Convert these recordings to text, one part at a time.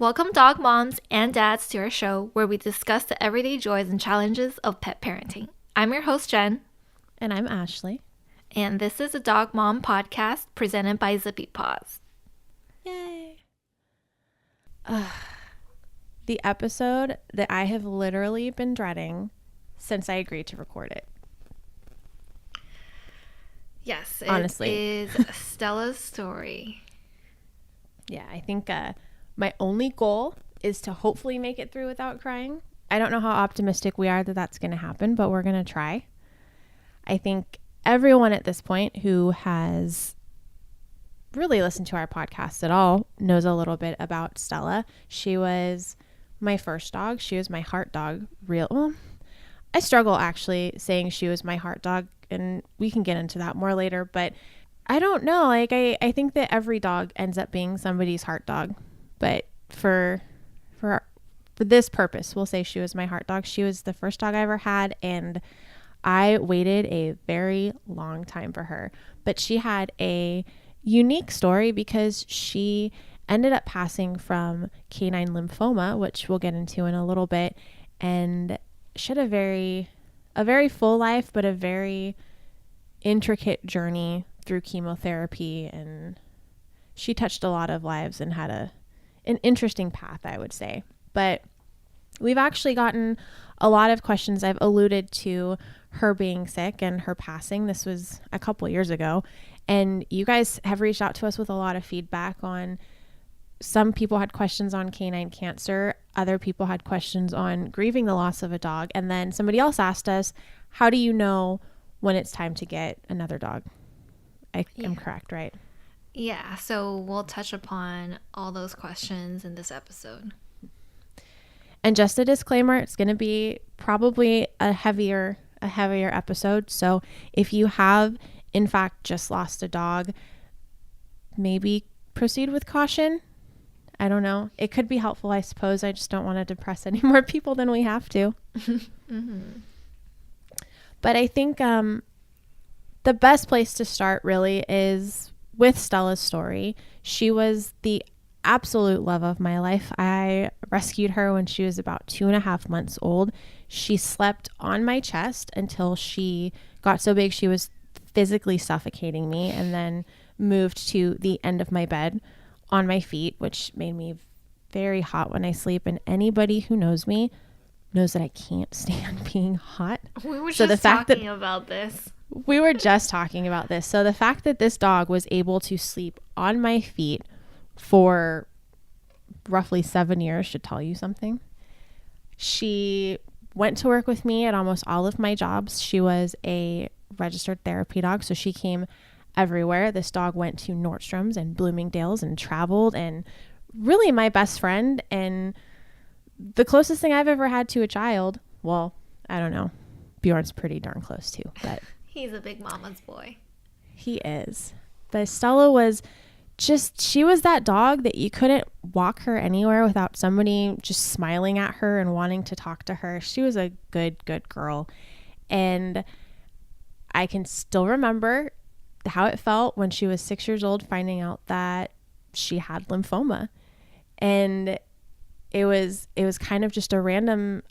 Welcome, dog moms and dads, to our show where we discuss the everyday joys and challenges of pet parenting. I'm your host, Jen. And I'm Ashley. And this is a Dog Mom podcast presented by ZippyPaws. Yay. The episode that I have literally been dreading since I agreed to record it. Yes, honestly. It is Stella's story. Yeah, I think my only goal is to hopefully make it through without crying. I don't know how optimistic we are that that's going to happen, but we're going to try. I think everyone at this point who has really listened to our podcast at all knows a little bit about Stella. She was my first dog. She was my heart dog. I struggle actually saying she was my heart dog, and we can get into that more later, but I don't know. Like I think that every dog ends up being somebody's heart dog, but for this purpose, we'll say she was my heart dog. She was the first dog I ever had, and I waited a very long time for her. But she had a unique story because she ended up passing from canine lymphoma, which we'll get into in a little bit, and she had a very full life, but a very intricate journey through chemotherapy, and she touched a lot of lives and had an interesting path, I would say. But we've actually gotten a lot of questions. I've alluded to her being sick and her passing. This was a couple years ago, and you guys have reached out to us with a lot of feedback on, some people had questions on canine cancer, other people had questions on grieving the loss of a dog, and then somebody else asked us, how do you know when it's time to get another dog? I am correct, right? Yeah, so we'll touch upon all those questions in this episode. And just a disclaimer, it's going to be probably a heavier episode. So if you have, in fact, just lost a dog, maybe proceed with caution. I don't know. It could be helpful, I suppose. I just don't want to depress any more people than we have to. Mm-hmm. But I think the best place to start really is with Stella's story. She was the absolute love of my life. I rescued her when she was about 2.5 months old. She slept on my chest until she got so big she was physically suffocating me, and then moved to the end of my bed on my feet, which made me very hot when I sleep. And anybody who knows me knows that I can't stand being hot. We were just talking about this. We were just talking about this. So the fact that this dog was able to sleep on my feet for roughly 7 years should tell you something. She went to work with me at almost all of my jobs. She was a registered therapy dog, so she came everywhere. This dog went to Nordstrom's and Bloomingdale's and traveled, and really my best friend and the closest thing I've ever had to a child. Well, I don't know. Bjorn's pretty darn close too, but he's a big mama's boy. He is. But Stella was she was that dog that you couldn't walk her anywhere without somebody just smiling at her and wanting to talk to her. She was a good girl. And I can still remember how it felt when she was 6 years old, finding out that she had lymphoma. And it was kind of just a random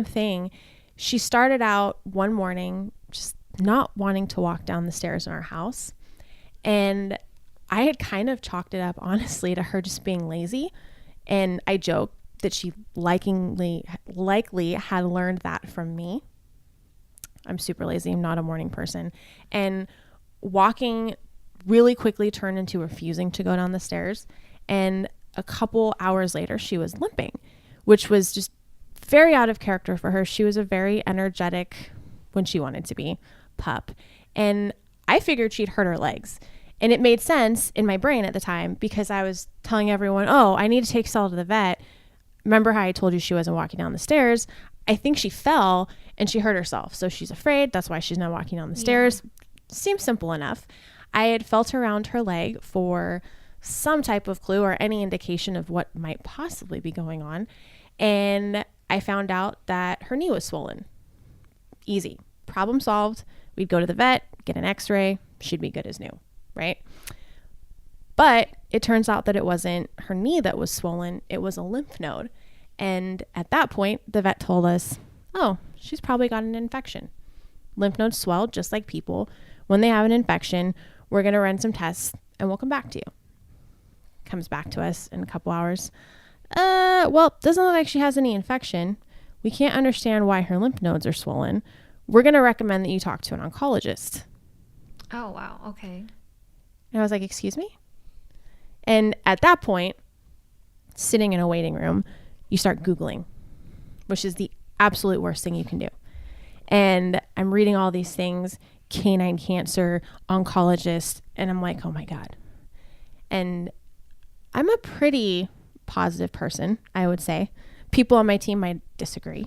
thing. She started out one morning just not wanting to walk down the stairs in our house. And I had kind of chalked it up, honestly, to her just being lazy. And I joked that she likely had learned that from me. I'm super lazy. I'm not a morning person. And walking really quickly turned into refusing to go down the stairs. And a couple hours later, she was limping, which was just very out of character for her. She was a very energetic, when she wanted to be, pup. And I figured she'd hurt her legs. And it made sense in my brain at the time because I was telling everyone, oh, I need to take Stella to the vet. Remember how I told you she wasn't walking down the stairs? I think she fell and she hurt herself. So she's afraid. That's why she's not walking down the stairs. Seems simple enough. I had felt around her leg for some type of clue or any indication of what might possibly be going on. And I found out that her knee was swollen. Easy. Problem solved. We'd go to the vet, get an x-ray. She'd be good as new, right? But it turns out that it wasn't her knee that was swollen. It was a lymph node. And at that point, the vet told us, oh, she's probably got an infection. Lymph nodes swell just like people. When they have an infection, we're going to run some tests and we'll come back to you. Comes back to us in a couple hours. Well, doesn't look like she has any infection. We can't understand why her lymph nodes are swollen. We're going to recommend that you talk to an oncologist. Oh, wow. Okay. And I was like, excuse me? And at that point, sitting in a waiting room, you start Googling, which is the absolute worst thing you can do. And I'm reading all these things, canine cancer, oncologist, and I'm like, oh my God. And I'm a pretty positive person, I would say. People on my team might disagree.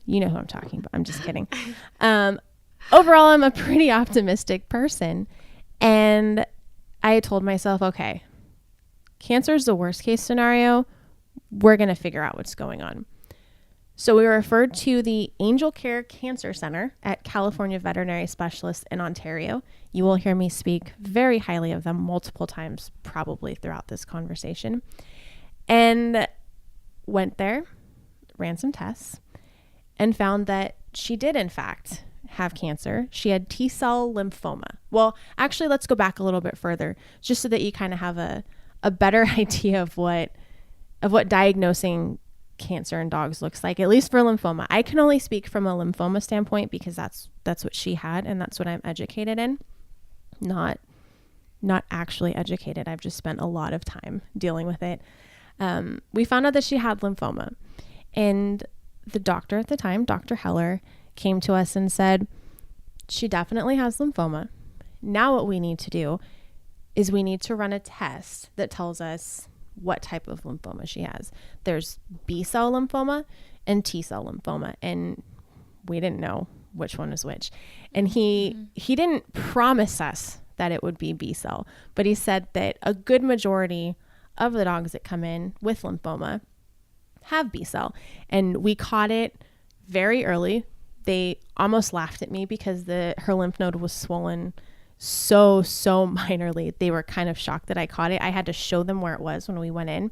You know who I'm talking about. I'm just kidding. Overall, I'm a pretty optimistic person. And I told myself, okay, cancer is the worst case scenario. We're going to figure out what's going on. So we were referred to the Angel Care Cancer Center at California Veterinary Specialists in Ontario. You will hear me speak very highly of them multiple times, probably throughout this conversation. And went there, ran some tests, and found that she did, in fact, have cancer. She had T-cell lymphoma. Well, actually, let's go back a little bit further, just so that you kind of have a better idea of what diagnosing cancer in dogs looks like, at least for lymphoma. I can only speak from a lymphoma standpoint because that's what she had, and that's what I'm educated in. Not actually educated. I've just spent a lot of time dealing with it. We found out that she had lymphoma, and the doctor at the time, Dr. Heller, came to us and said, she definitely has lymphoma. Now what we need to do is we need to run a test that tells us what type of lymphoma she has. There's B-cell lymphoma and T-cell lymphoma, and we didn't know which one is which. And he didn't promise us that it would be B-cell, but he said that a good majority of the dogs that come in with lymphoma have B-cell, and we caught it very early. They almost laughed at me because her lymph node was swollen so minorly. They were kind of shocked that I caught it. I had to show them where it was when we went in.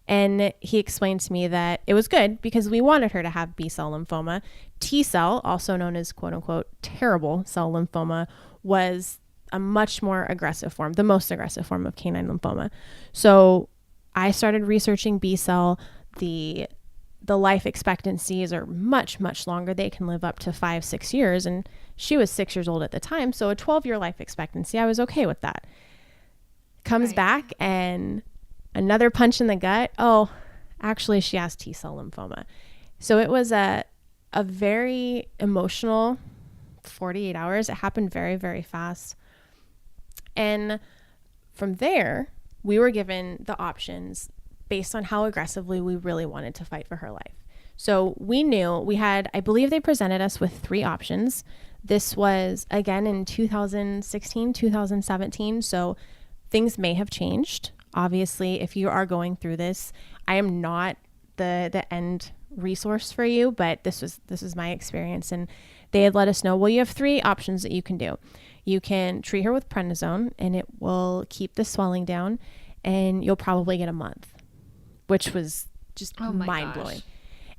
And he explained to me that it was good because we wanted her to have B-cell lymphoma. T-cell, also known as quote unquote terrible cell lymphoma, was a much more aggressive form, the most aggressive form of canine lymphoma. So I started researching B-cell. The life expectancies are much longer. They can live up to 5-6 years. And she was 6 years old at the time. So a 12-year life expectancy, I was okay with that. Comes back and another punch in the gut. Oh, actually she has T-cell lymphoma. So it was a very emotional 48 hours. It happened very, very fast. And from there, we were given the options based on how aggressively we really wanted to fight for her life. So we knew we had, I believe they presented us with 3 options. This was again in 2016, 2017. So things may have changed. Obviously, if you are going through this, I am not the end resource for you, but this was my experience. And they had let us know, well, you have 3 options that you can do. You can treat her with prednisone and it will keep the swelling down, and you'll probably get a month, which was just mind blowing.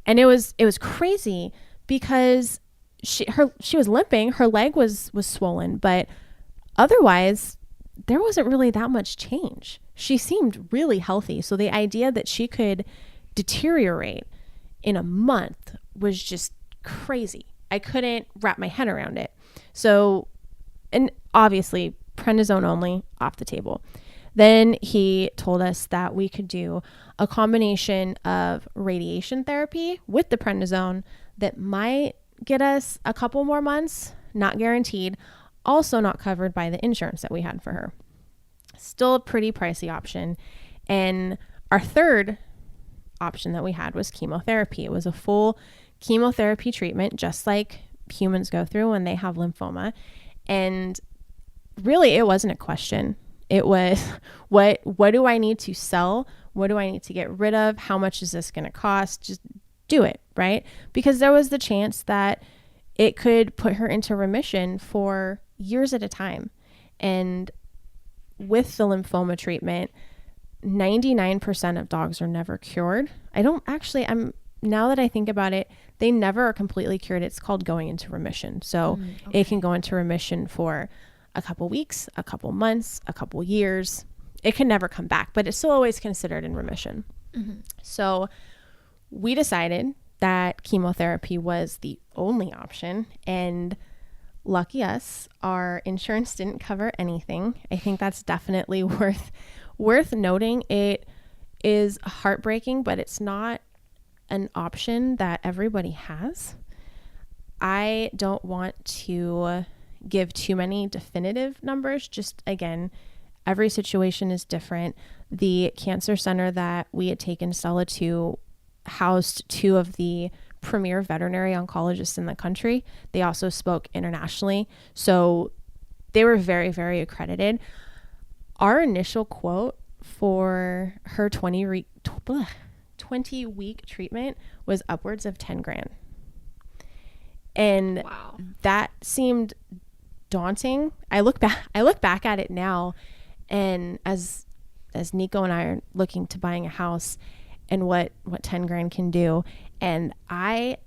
And it was crazy because she was limping, her leg was swollen, but otherwise there wasn't really that much change. She seemed really healthy. So the idea that she could deteriorate in a month was just crazy. I couldn't wrap my head around it. So, and obviously prednisone only, off the table. Then he told us that we could do a combination of radiation therapy with the prednisone that might get us a couple more months, not guaranteed, also not covered by the insurance that we had for her. Still a pretty pricey option. And our third option that we had was chemotherapy. It was a full chemotherapy treatment, just like humans go through when they have lymphoma. And really, it wasn't a question. It was, what do I need to sell? What do I need to get rid of? How much is this going to cost? Just do it, right? Because there was the chance that it could put her into remission for years at a time. And with the lymphoma treatment, 99% of dogs are never cured. Now that I think about it, they never are completely cured. It's called going into remission. So it can go into remission for a couple weeks, a couple months, a couple years. It can never come back, but it's still always considered in remission. So we decided that chemotherapy was the only option, and lucky us, our insurance didn't cover anything. I think that's definitely worth noting. It is heartbreaking, but it's not an option that everybody has. I don't want to give too many definitive numbers. Just again, every situation is different. The cancer center that we had taken Stella to housed two of the premier veterinary oncologists in the country. They also spoke internationally. So they were very, very accredited. Our initial quote for her 20-week treatment was upwards of 10 grand. And wow, that seemed daunting. I look back at it now, and as Nico and I are looking to buying a house and what 10 grand can do, and I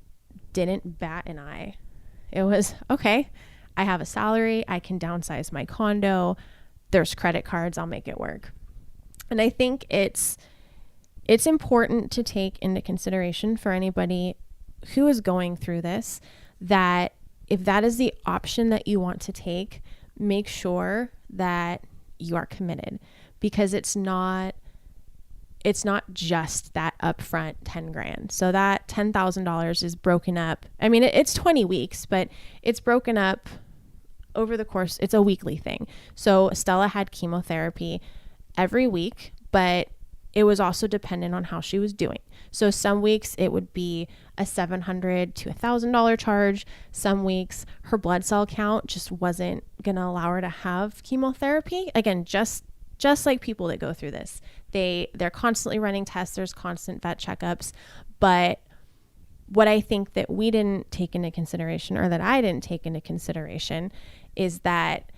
didn't bat an eye. It was, okay, I have a salary, I can downsize my condo, there's credit cards, I'll make it work. And I think it's important to take into consideration for anybody who is going through this, that if that is the option that you want to take, make sure that you are committed, because it's not just that upfront 10 grand. So that $10,000 is broken up. I mean, it's 20 weeks, but it's broken up over the course. It's a weekly thing. So Stella had chemotherapy every week, but it was also dependent on how she was doing. So some weeks it would be a $700 to $1,000 charge. Some weeks her blood cell count just wasn't going to allow her to have chemotherapy. Again, just like people that go through this, they're constantly running tests. There's constant vet checkups. But what I think that we didn't take into consideration, or that I didn't take into consideration, is that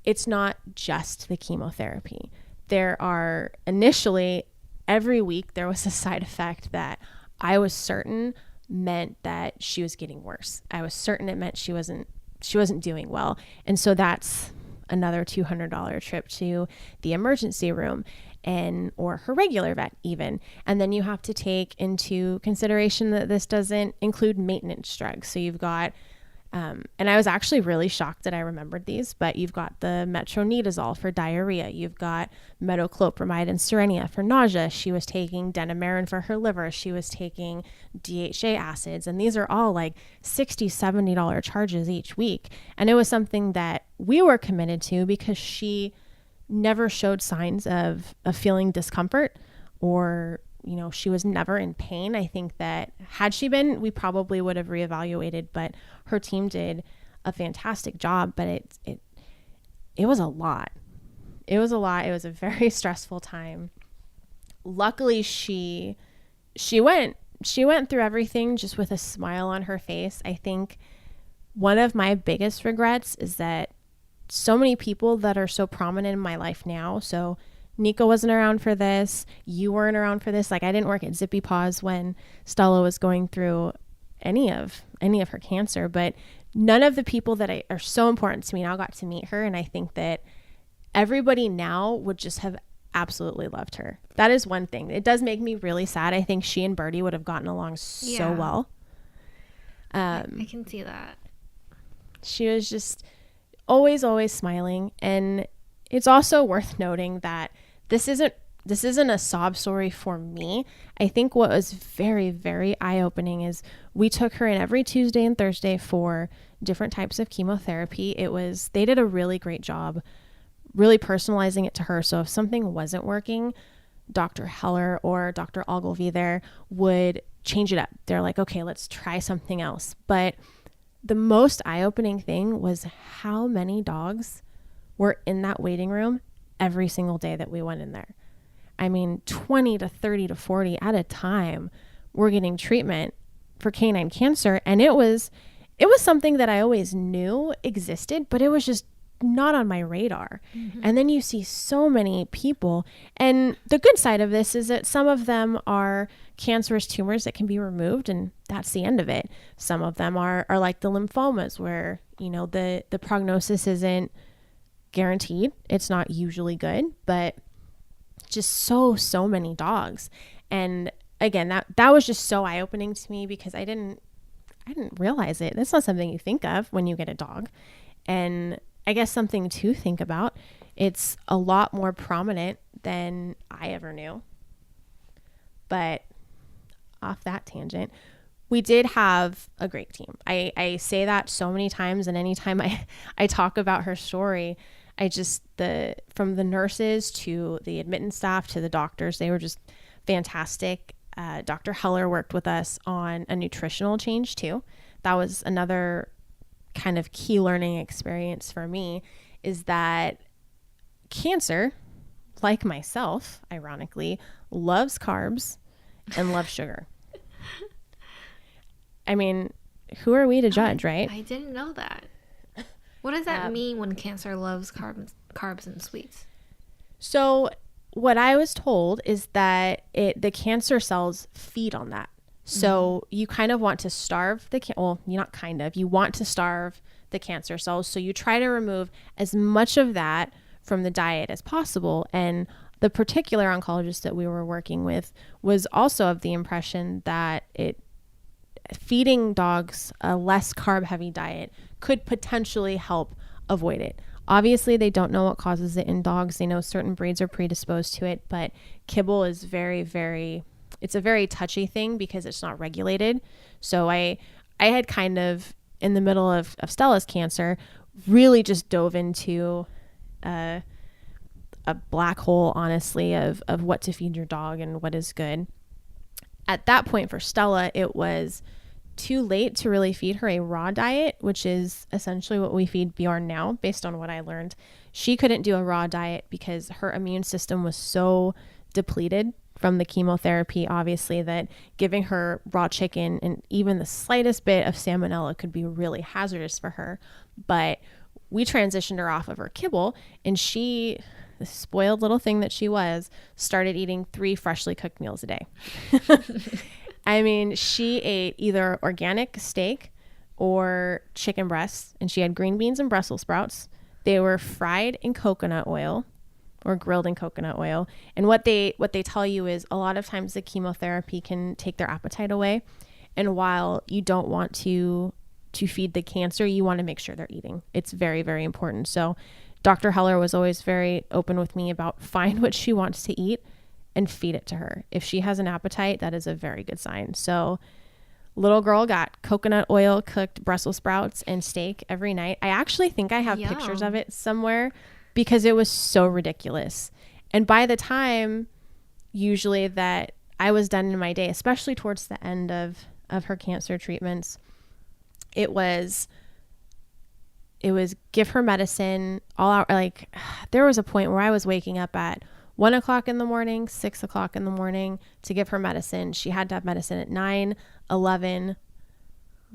it's not just the chemotherapy. There are initially, every week there was a side effect that I was certain meant that she was getting worse. I was certain it meant she wasn't doing well. And so that's another $200 trip to the emergency room, or her regular vet even. And then you have to take into consideration that this doesn't include maintenance drugs. So you've got, and I was actually really shocked that I remembered these, but you've got the metronidazole for diarrhea. You've got metoclopramide and Cerenia for nausea. She was taking Denamarin for her liver. She was taking DHA acids. And these are all like $60, $70 charges each week. And it was something that we were committed to because she never showed signs of feeling discomfort, or she was never in pain. I think that had she been, we probably would have reevaluated, but her team did a fantastic job. But it was a lot. It was a lot. It was a very stressful time. Luckily, she went through everything just with a smile on her face. I think one of my biggest regrets is that so many people that are so prominent in my life now, so Nico wasn't around for this. You weren't around for this. Like, I didn't work at ZippyPaws when Stella was going through any of her cancer, but none of the people that are so important to me now got to meet her. And I think that everybody now would just have absolutely loved her. That is one thing. It does make me really sad. I think she and Birdie would have gotten along so well. I can see that. She was just always smiling. And it's also worth noting that this isn't a sob story for me. I think what was very, very eye-opening is we took her in every Tuesday and Thursday for different types of chemotherapy. They did a really great job really personalizing it to her. So if something wasn't working, Dr. Heller or Dr. Ogilvy there would change it up. They're like, okay, let's try something else. But the most eye-opening thing was how many dogs were in that waiting room every single day that we went in there. I mean, 20 to 30 to 40 at a time were getting treatment for canine cancer. And it was something that I always knew existed, but it was just not on my radar. And then you see so many people. And the good side of this is that some of them are cancerous tumors that can be removed, and that's the end of it. Some of them are like the lymphomas, where, you know, the prognosis isn't guaranteed. It's not usually good, but just so many dogs. And again, that was just so eye-opening to me, because I didn't realize it. That's not something you think of when you get a dog. And I guess something to think about. It's a lot more prominent than I ever knew. But off that tangent, we did have a great team. I say that so many times, and anytime I talk about her story, from the nurses to the admittance staff to the doctors, they were just fantastic. Dr. Heller worked with us on a nutritional change too. That was another kind of key learning experience for me, is that cancer, like myself, ironically, loves carbs and loves sugar. I mean, who are we to judge, right? I didn't know that. What does that mean when cancer loves carbs and sweets? So what I was told is that the cancer cells feed on that. So you kind of want to starve you want to starve the cancer cells. So you try to remove as much of that from the diet as possible. And the particular oncologist that we were working with was also of the impression that feeding dogs a less carb heavy diet could potentially help avoid it. Obviously, they don't know what causes it in dogs. They know certain breeds are predisposed to it, but kibble is it's a very touchy thing because it's not regulated. So I had kind of, in the middle of Stella's cancer, really just dove into a black hole, honestly, of what to feed your dog and what is good. At that point for Stella, it was too late to really feed her a raw diet, which is essentially what we feed Bjorn now, based on what I learned. She couldn't do a raw diet because her immune system was so depleted from the chemotherapy, obviously, that giving her raw chicken and even the slightest bit of salmonella could be really hazardous for her. But we transitioned her off of her kibble, and she, the spoiled little thing that she was, started eating 3 freshly cooked meals a day. I mean, she ate either organic steak or chicken breasts, and she had green beans and Brussels sprouts. They were fried in coconut oil or grilled in coconut oil. And what they tell you is a lot of times the chemotherapy can take their appetite away. And while you don't want to feed the cancer, you want to make sure they're eating. It's very, very important. So Dr. Heller was always very open with me about find what she wants to eat and feed it to her. If she has an appetite, that is a very good sign. So little girl got coconut oil cooked Brussels sprouts and steak every night. I actually think I have pictures of it somewhere because it was so ridiculous. And by the time usually that I was done in my day, especially towards the end of her cancer treatments, it was give her medicine all out. Like there was a point where I was waking up at 1 o'clock in the morning, 6 o'clock in the morning to give her medicine. She had to have medicine at 9, 11,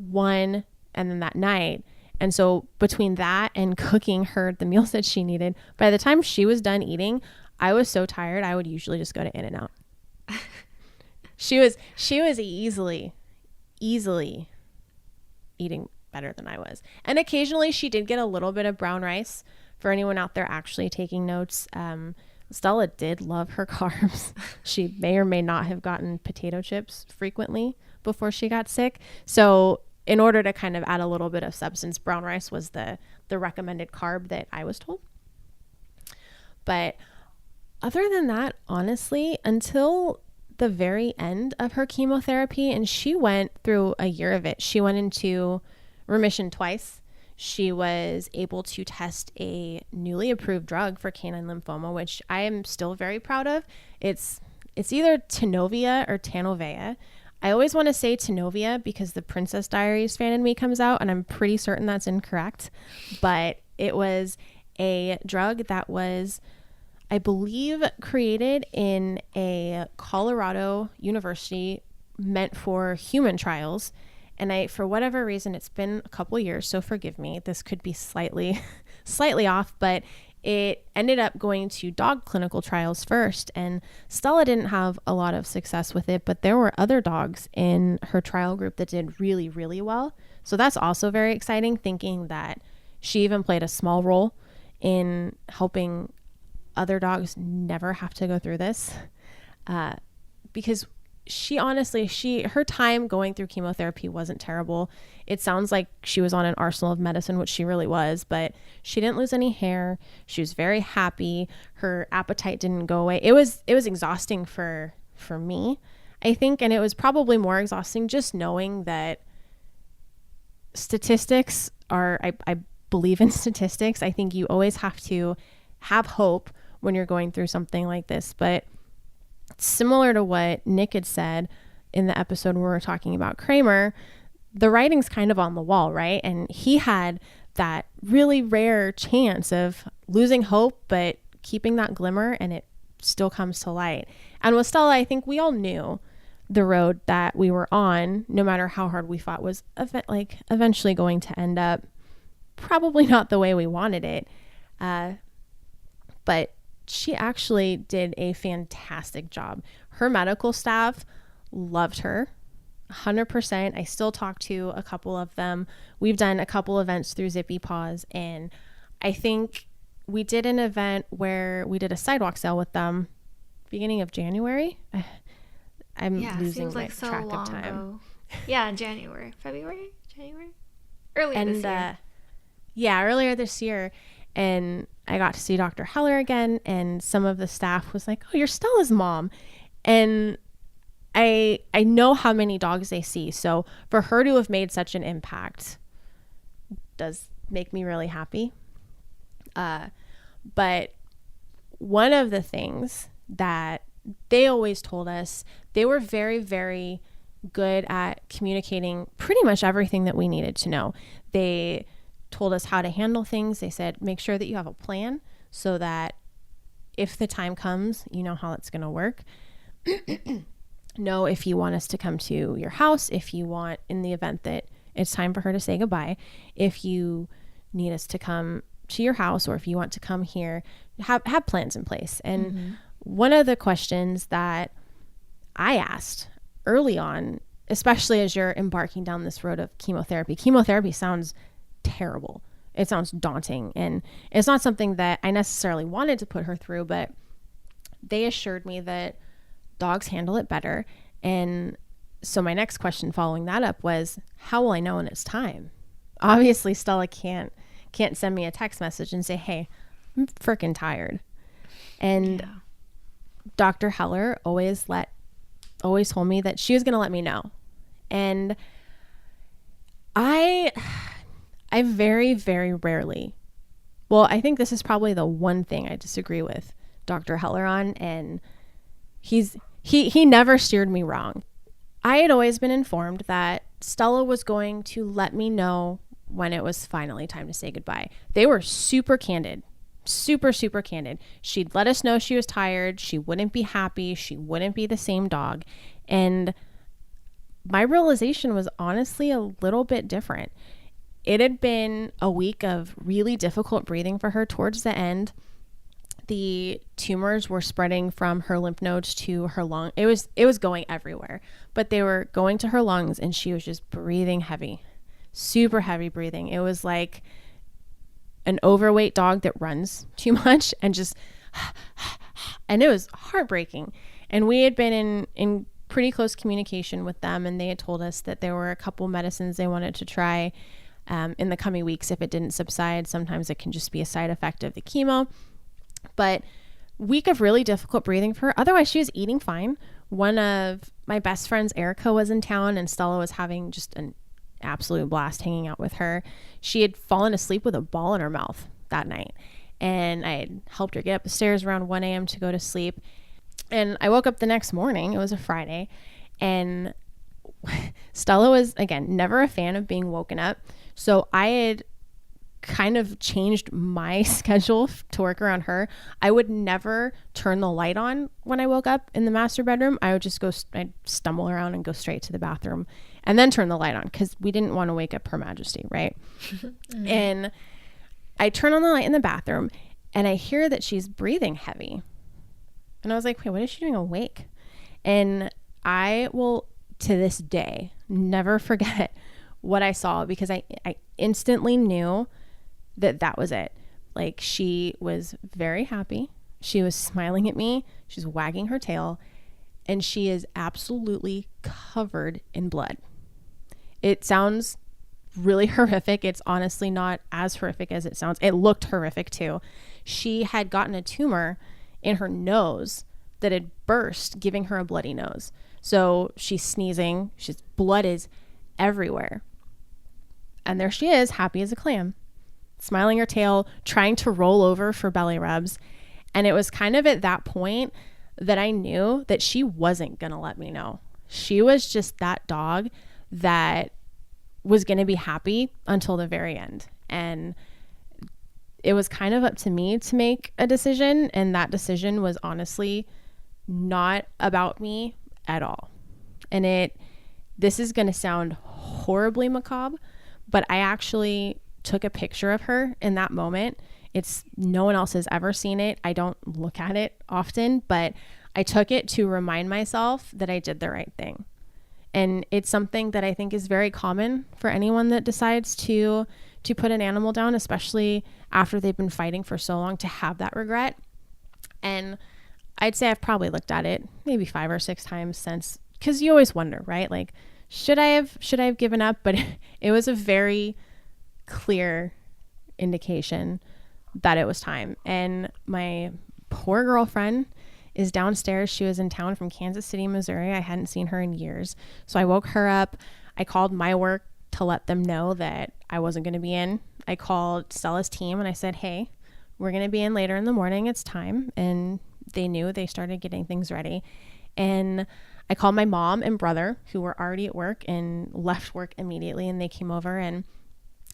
1, and then that night. And so between that and cooking her the meals that she needed, by the time she was done eating, I was so tired, I would usually just go to In-N-Out. She was easily eating better than I was. And occasionally she did get a little bit of brown rice. For anyone out there actually taking notes, Stella did love her carbs. She may or may not have gotten potato chips frequently before she got sick. So in order to kind of add a little bit of substance, brown rice was the recommended carb that I was told. But other than that, honestly, until the very end of her chemotherapy, and she went through a year of it, she went into remission twice. She was able to test a newly approved drug for canine lymphoma, which I am still very proud of. It's either Tanovea or Tanovea. I always want to say Tanovea because the Princess Diaries fan in me comes out, and I'm pretty certain that's incorrect. But it was a drug that was, I believe, created in a Colorado university meant for human trials. And for whatever reason, it's been a couple years, so forgive me. This could be slightly off, but it ended up going to dog clinical trials first. And Stella didn't have a lot of success with it, but there were other dogs in her trial group that did really, really well. So that's also very exciting, thinking that she even played a small role in helping other dogs never have to go through this. Because her time going through chemotherapy wasn't terrible. It sounds like she was on an arsenal of medicine, which she really was, but she didn't lose any hair. She was very happy. Her appetite didn't go away. It was exhausting for me, I think. And it was probably more exhausting just knowing that statistics I believe in statistics. I think you always have to have hope when you're going through something like this. But similar to what Nick had said in the episode where we were talking about Kramer, the writing's kind of on the wall, right? And he had that really rare chance of losing hope, but keeping that glimmer, and it still comes to light. And with Stella, I think we all knew the road that we were on, no matter how hard we fought, was eventually going to end up probably not the way we wanted it. But she actually did a fantastic job. Her medical staff loved her 100%. I still talk to a couple of them. We've done a couple events through ZippyPaws, and I think we did an event where we did a sidewalk sale with them beginning of January. I'm losing track of time. Ago. Yeah, February? Earlier this year. And I got to see Dr. Heller again, and some of the staff was like, "Oh, you're Stella's mom." And I know how many dogs they see. So for her to have made such an impact does make me really happy. But one of the things that they always told us, they were very, very good at communicating pretty much everything that we needed to know. They told us how to handle things. They said, make sure that you have a plan so that if the time comes, you know how it's going to work. Know if you want us to come to your house, if you want, in the event that it's time for her to say goodbye, if you need us to come to your house, or if you want to come here, have plans in place. And one of the questions that I asked early on, especially as you're embarking down this road of chemotherapy sounds terrible. It sounds daunting, and it's not something that I necessarily wanted to put her through, but they assured me that dogs handle it better. And so my next question following that up was, how will I know when it's time? Obviously Stella can't send me a text message and say, "Hey, I'm freaking tired." And Dr. Heller always told me that she was going to let me know. And I very, very rarely, well, I think this is probably the one thing I disagree with Dr. Heller on, and he never steered me wrong. I had always been informed that Stella was going to let me know when it was finally time to say goodbye. They were super candid, super, super candid. She'd let us know she was tired. She wouldn't be happy. She wouldn't be the same dog. And my realization was honestly a little bit different. It had been a week of really difficult breathing for her towards the end. The tumors were spreading from her lymph nodes to her lung. It was going everywhere, but they were going to her lungs, and she was just breathing heavy, super heavy breathing. It was like an overweight dog that runs too much and just, and it was heartbreaking. And we had been in pretty close communication with them, and they had told us that there were a couple medicines they wanted to try in the coming weeks if it didn't subside. Sometimes it can just be a side effect of the chemo. But week of really difficult breathing for her. Otherwise, she was eating fine. One of my best friends, Erica, was in town, and Stella was having just an absolute blast hanging out with her. She had fallen asleep with a ball in her mouth that night, and I had helped her get up the stairs around 1 a.m. to go to sleep. And I woke up the next morning. It was a Friday, and Stella was, again, never a fan of being woken up. So I had kind of changed my schedule to work around her. I would never turn the light on when I woke up in the master bedroom. I would just I'd stumble around and go straight to the bathroom and then turn the light on because we didn't want to wake up Her Majesty, right? And I turn on the light in the bathroom and I hear that she's breathing heavy. And I was like, wait, what is she doing awake? And I will, to this day, never forget what I saw because I instantly knew that was it. Like, she was very happy. She was smiling at me. She's wagging her tail. And she is absolutely covered in blood. It sounds really horrific. It's honestly not as horrific as it sounds. It looked horrific too. She had gotten a tumor in her nose that had burst, giving her a bloody nose. So she's sneezing. Blood is everywhere. And there she is, happy as a clam, smiling her tail, trying to roll over for belly rubs. And it was kind of at that point that I knew that she wasn't going to let me know. She was just that dog that was going to be happy until the very end. And it was kind of up to me to make a decision. And that decision was honestly not about me at all. And this is going to sound horribly macabre, but I actually took a picture of her in that moment. No one else has ever seen it. I don't look at it often, but I took it to remind myself that I did the right thing. And it's something that I think is very common for anyone that decides to put an animal down, especially after they've been fighting for so long, to have that regret. And I'd say I've probably looked at it maybe 5 or 6 times since, because you always wonder, right? Like, should I have given up? But it was a very clear indication that it was time. And my poor girlfriend is downstairs. She was in town from Kansas City, Missouri. I hadn't seen her in years. So I woke her up. I called my work to let them know that I wasn't going to be in. I called Stella's team and I said, hey, we're going to be in later in the morning. It's time. And they knew. They started getting things ready. And I called my mom and brother, who were already at work and left work immediately. And they came over and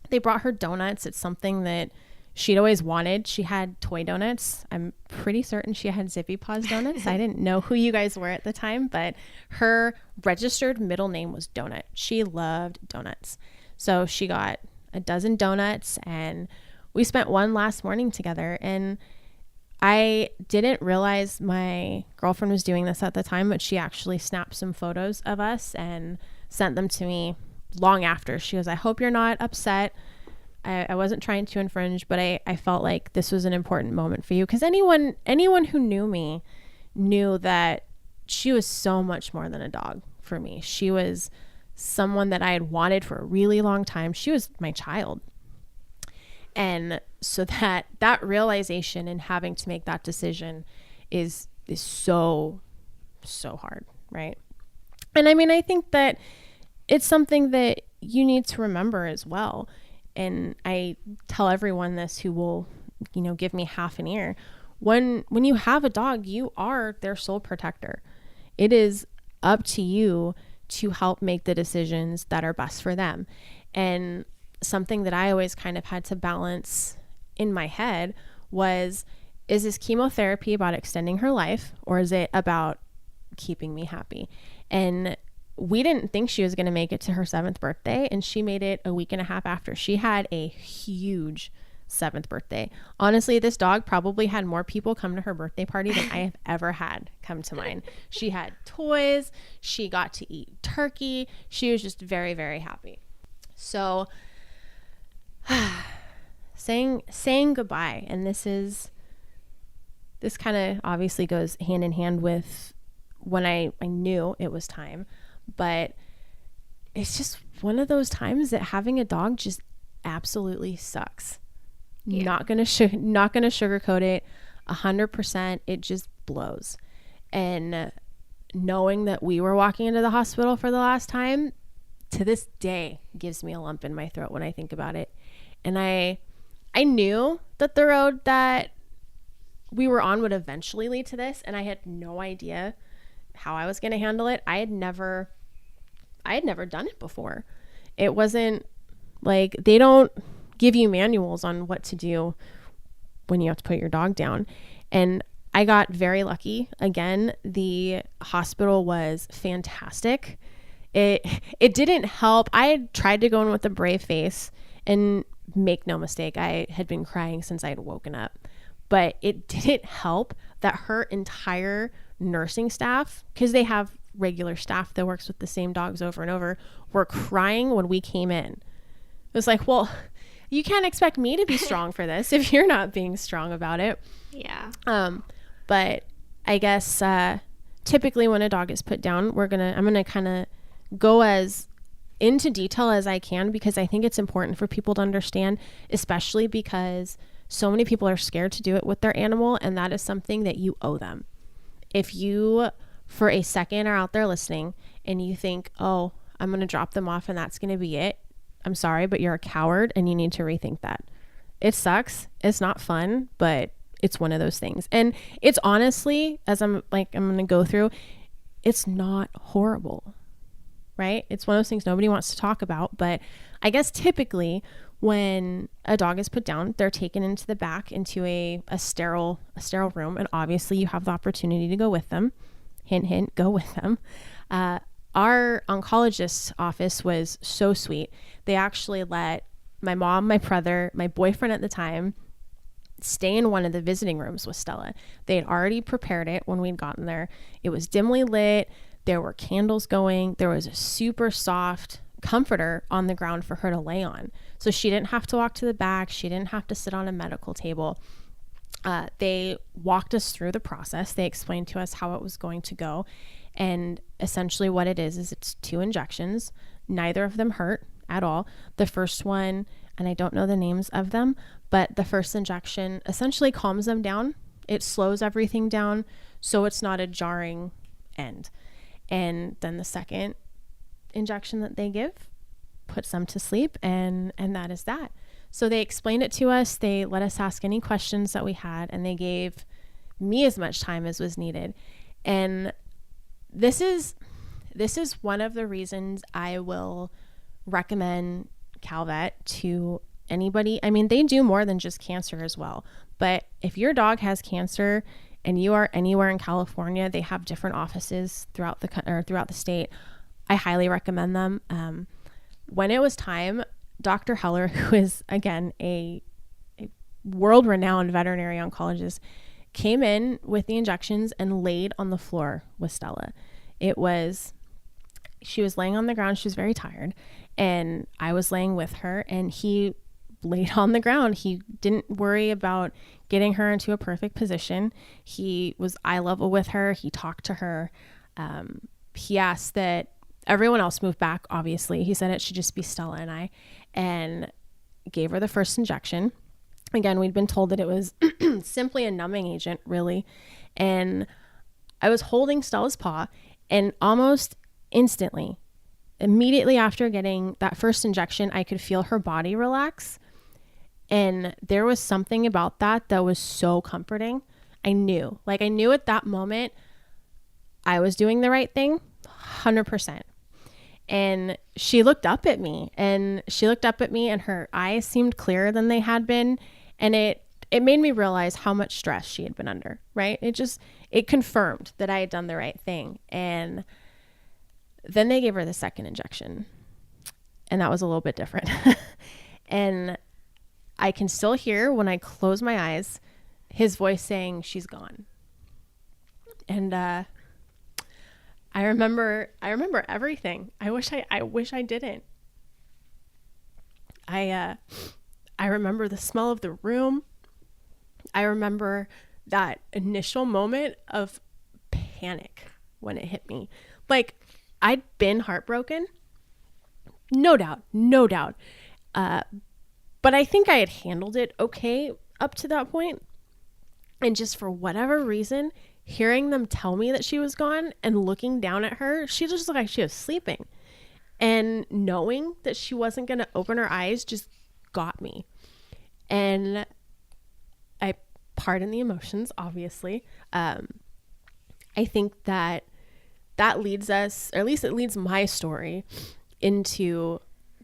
they brought her donuts. It's something that she'd always wanted. She had toy donuts. I'm pretty certain she had ZippyPaws donuts. I didn't know who you guys were at the time, but her registered middle name was Donut. She loved donuts. So she got a dozen donuts and we spent one last morning together. And I didn't realize my girlfriend was doing this at the time, but she actually snapped some photos of us and sent them to me long after. She goes, I hope you're not upset. I wasn't trying to infringe, but I felt like this was an important moment for you. Because anyone who knew me knew that she was so much more than a dog for me. She was someone that I had wanted for a really long time. She was my child. And so that realization and having to make that decision is so hard, right? And I mean, I think that it's something that you need to remember as well. And I tell everyone this who will, give me half an ear. When you have a dog, you are their sole protector. It is up to you to help make the decisions that are best for them. And something that I always kind of had to balance in my head was, is this chemotherapy about extending her life or is it about keeping me happy? And we didn't think she was going to make it to her 7th birthday, and she made it a week and a half after. She had a huge 7th birthday. Honestly, this dog probably had more people come to her birthday party than I have ever had come to mine. She had toys. She got to eat turkey. She was just very, very happy. So saying goodbye, and this kind of obviously goes hand in hand with when I knew it was time. But it's just one of those times that having a dog just absolutely sucks. Yeah. Not gonna sugarcoat it. 100%. It just blows. And knowing that we were walking into the hospital for the last time, to this day, gives me a lump in my throat when I think about it. And I knew that the road that we were on would eventually lead to this, and I had no idea how I was going to handle it. I had never done it before. It wasn't like, they don't give you manuals on what to do when you have to put your dog down. And I got very lucky. Again, the hospital was fantastic. It didn't help. I had tried to go in with a brave face, and make no mistake, I had been crying since I had woken up. But it didn't help that her entire nursing staff, because they have regular staff that works with the same dogs over and over, were crying when we came in. It was like, well, you can't expect me to be strong for this if you're not being strong about it. Yeah. But I guess typically when a dog is put down, I'm gonna kind of go as into detail as I can, because I think it's important for people to understand, especially because so many people are scared to do it with their animal, and that is something that you owe them. If you, for a second, are out there listening and you think, oh, I'm going to drop them off and that's going to be it, I'm sorry, but you're a coward and you need to rethink that. It sucks. It's not fun, but it's one of those things. And it's honestly, as I'm going to go through, it's not horrible, right? It's one of those things nobody wants to talk about, but I guess typically when a dog is put down, they're taken into the back into a sterile room. And obviously you have the opportunity to go with them. Hint, hint, go with them. Our oncologist's office was so sweet. They actually let my mom, my brother, my boyfriend at the time stay in one of the visiting rooms with Stella. They had already prepared it when we'd gotten there. It was dimly lit. There were candles going. There was a super soft comforter on the ground for her to lay on. So she didn't have to walk to the back. She didn't have to sit on a medical table. They walked us through the process. They explained to us how it was going to go. And essentially what it is it's 2 injections. Neither of them hurt at all. The first one, and I don't know the names of them, but the first injection essentially calms them down. It slows everything down so it's not a jarring end. And then the second injection that they give puts them to sleep, and that is that. So they explained it to us. They let us ask any questions that we had, and they gave me as much time as was needed. And this is one of the reasons I will recommend Calvet to anybody. I mean, they do more than just cancer as well. But if your dog has cancer and you are anywhere in California, they have different offices throughout the state. I highly recommend them. When it was time, Dr. Heller, who is again a world-renowned veterinary oncologist, came in with the injections and laid on the floor with Stella. She was laying on the ground. She was very tired, and I was laying with her, and he laid on the ground. He didn't worry about getting her into a perfect position. He was eye level with her. He talked to her. He asked that everyone else move back, obviously. He said it should just be Stella and I, and gave her the first injection. Again, we'd been told that it was simply a numbing agent, really. And I was holding Stella's paw, and almost instantly, immediately after getting that first injection, I could feel her body relax. And there was something about that was so comforting. I knew at that moment I was doing the right thing, 100%. And she looked up at me, and her eyes seemed clearer than they had been. And it made me realize how much stress she had been under, right? It confirmed that I had done the right thing. And then they gave her the second injection, and that was a little bit different. And I can still hear, when I close my eyes, his voice saying, "She's gone." And I remember everything. I wish I didn't. I remember the smell of the room. I remember that initial moment of panic when it hit me. Like, I'd been heartbroken. No doubt. But I think I had handled it okay up to that point. And just for whatever reason, hearing them tell me that she was gone and looking down at her, she just looked like she was sleeping. And knowing that she wasn't going to open her eyes just got me. And I pardon the emotions, obviously. I think that leads us, or at least it leads my story, into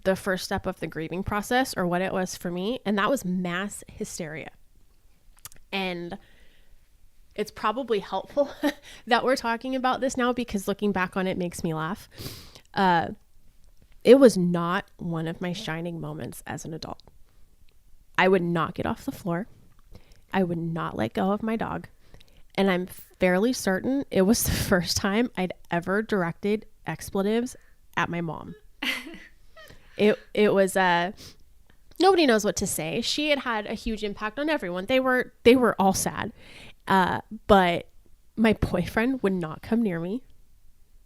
the first step of the grieving process, or what it was for me, and that was mass hysteria. And it's probably helpful that we're talking about this now, because looking back on it makes me laugh. It was not one of my shining moments as an adult. I would not get off the floor. I would not let go of my dog. And I'm fairly certain it was the first time I'd ever directed expletives at my mom. It was nobody knows what to say. She had a huge impact on everyone. They were all sad. But my boyfriend would not come near me.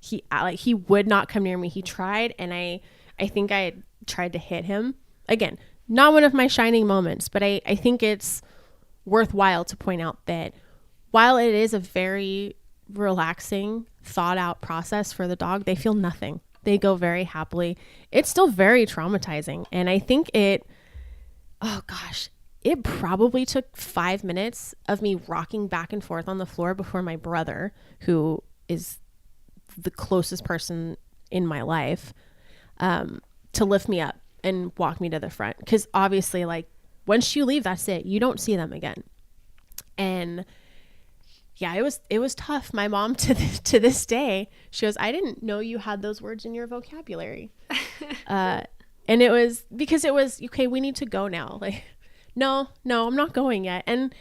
He would not come near me. He tried, and I think I tried to hit him. Again, not one of my shining moments, but I think it's worthwhile to point out that while it is a very relaxing, thought out process for the dog, they feel nothing. They go very happily. It's still very traumatizing. And I think it probably took 5 minutes of me rocking back and forth on the floor before my brother, who is the closest person in my life, to lift me up and walk me to the front. Because obviously, like, once you leave, that's it. You don't see them again. And yeah, it was tough. My mom to this day, she goes, I didn't know you had those words in your vocabulary. And it was because it was, okay, we need to go now. Like, no, I'm not going yet. And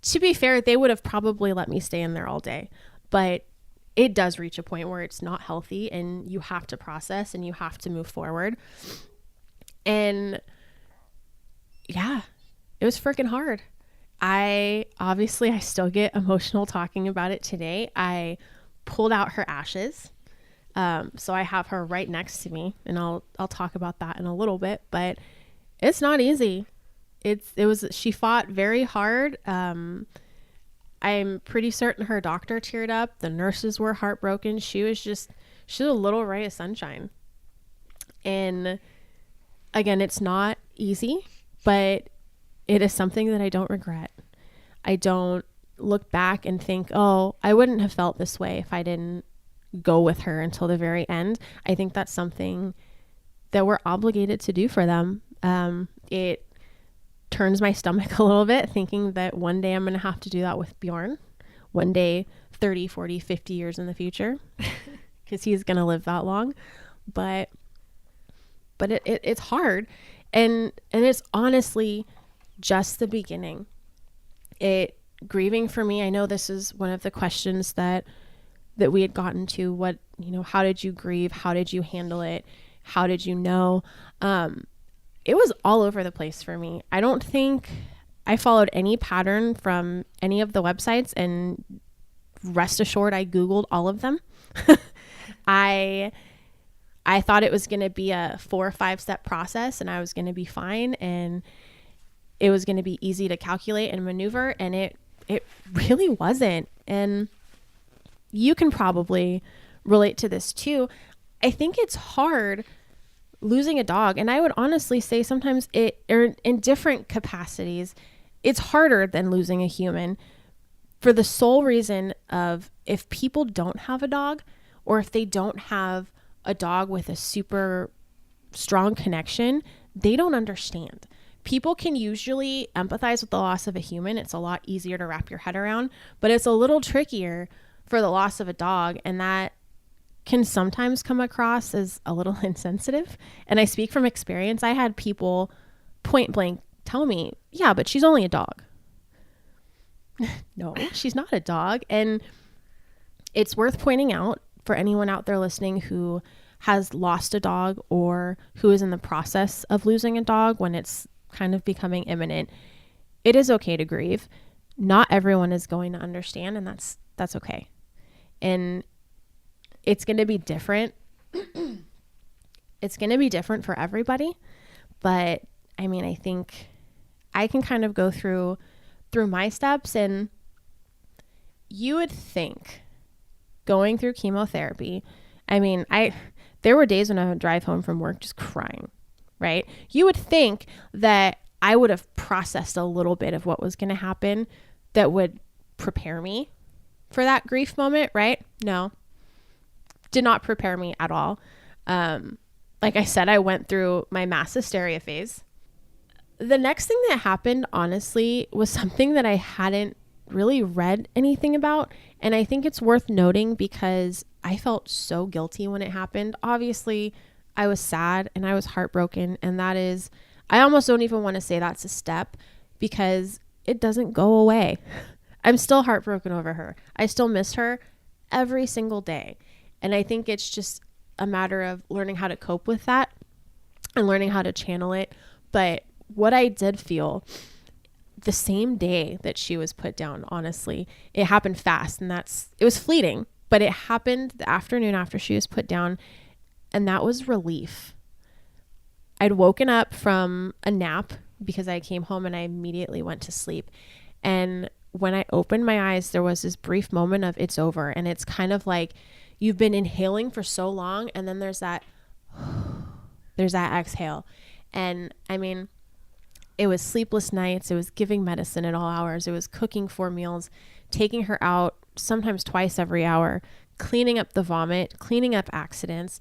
to be fair, they would have probably let me stay in there all day. But it does reach a point where it's not healthy, and you have to process and you have to move forward. And yeah, it was freaking hard. I still get emotional talking about it today. I pulled out her ashes. So I have her right next to me, and I'll talk about that in a little bit, but it's not easy. She fought very hard. I'm pretty certain her doctor teared up. The nurses were heartbroken. She was a little ray of sunshine. And again, it's not easy, but it is something that I don't regret. I don't look back and think, oh, I wouldn't have felt this way if I didn't go with her until the very end. I think that's something that we're obligated to do for them. It turns my stomach a little bit thinking that one day I'm going to have to do that with Bjorn. One day, 30, 40, 50 years in the future, because he's going to live that long. But it's hard. And it's honestly just the beginning. Grieving for me, I know this is one of the questions that we had gotten to. How did you grieve? How did you handle it? How did you know? It was all over the place for me. I don't think I followed any pattern from any of the websites, and rest assured, I Googled all of them. I thought it was going to be a 4 or 5 step process, and I was going to be fine, and it was going to be easy to calculate and maneuver, and it really wasn't. And you can probably relate to this too. I think it's hard losing a dog, and I would honestly say sometimes in different capacities, it's harder than losing a human, for the sole reason of, if people don't have a dog, or if they don't have a dog with a super strong connection, they don't understand. People can usually empathize with the loss of a human. It's a lot easier to wrap your head around, but it's a little trickier for the loss of a dog, and that can sometimes come across as a little insensitive. And I speak from experience. I had people point blank tell me, yeah, but she's only a dog. No, she's not a dog. And it's worth pointing out for anyone out there listening who has lost a dog, or who is in the process of losing a dog when it's kind of becoming imminent. It is okay to grieve. Not everyone is going to understand, and that's okay. And it's going to be different. It's going to be different for everybody. But I mean, I think I can kind of go through my steps, and you would think going through chemotherapy, I mean, there were days when I would drive home from work just crying, right? You would think that I would have processed a little bit of what was going to happen that would prepare me for that grief moment, right? No, did not prepare me at all. Like like I said, I went through my mass hysteria phase. The next thing that happened, honestly, was something that I hadn't really read anything about. And I think it's worth noting because I felt so guilty when it happened. Obviously, I was sad and I was heartbroken. And that is, I almost don't even want to say that's a step because it doesn't go away. I'm still heartbroken over her. I still miss her every single day. And I think it's just a matter of learning how to cope with that and learning how to channel it. But what I did feel the same day that she was put down, honestly, it happened fast, and it was fleeting, but it happened the afternoon after she was put down, and that was relief. I'd woken up from a nap because I came home and I immediately went to sleep. And when I opened my eyes, there was this brief moment of it's over. And it's kind of like you've been inhaling for so long, and then there's that exhale. And I mean, it was sleepless nights. It was giving medicine at all hours. It was cooking 4 meals, taking her out sometimes twice every hour, cleaning up the vomit, cleaning up accidents.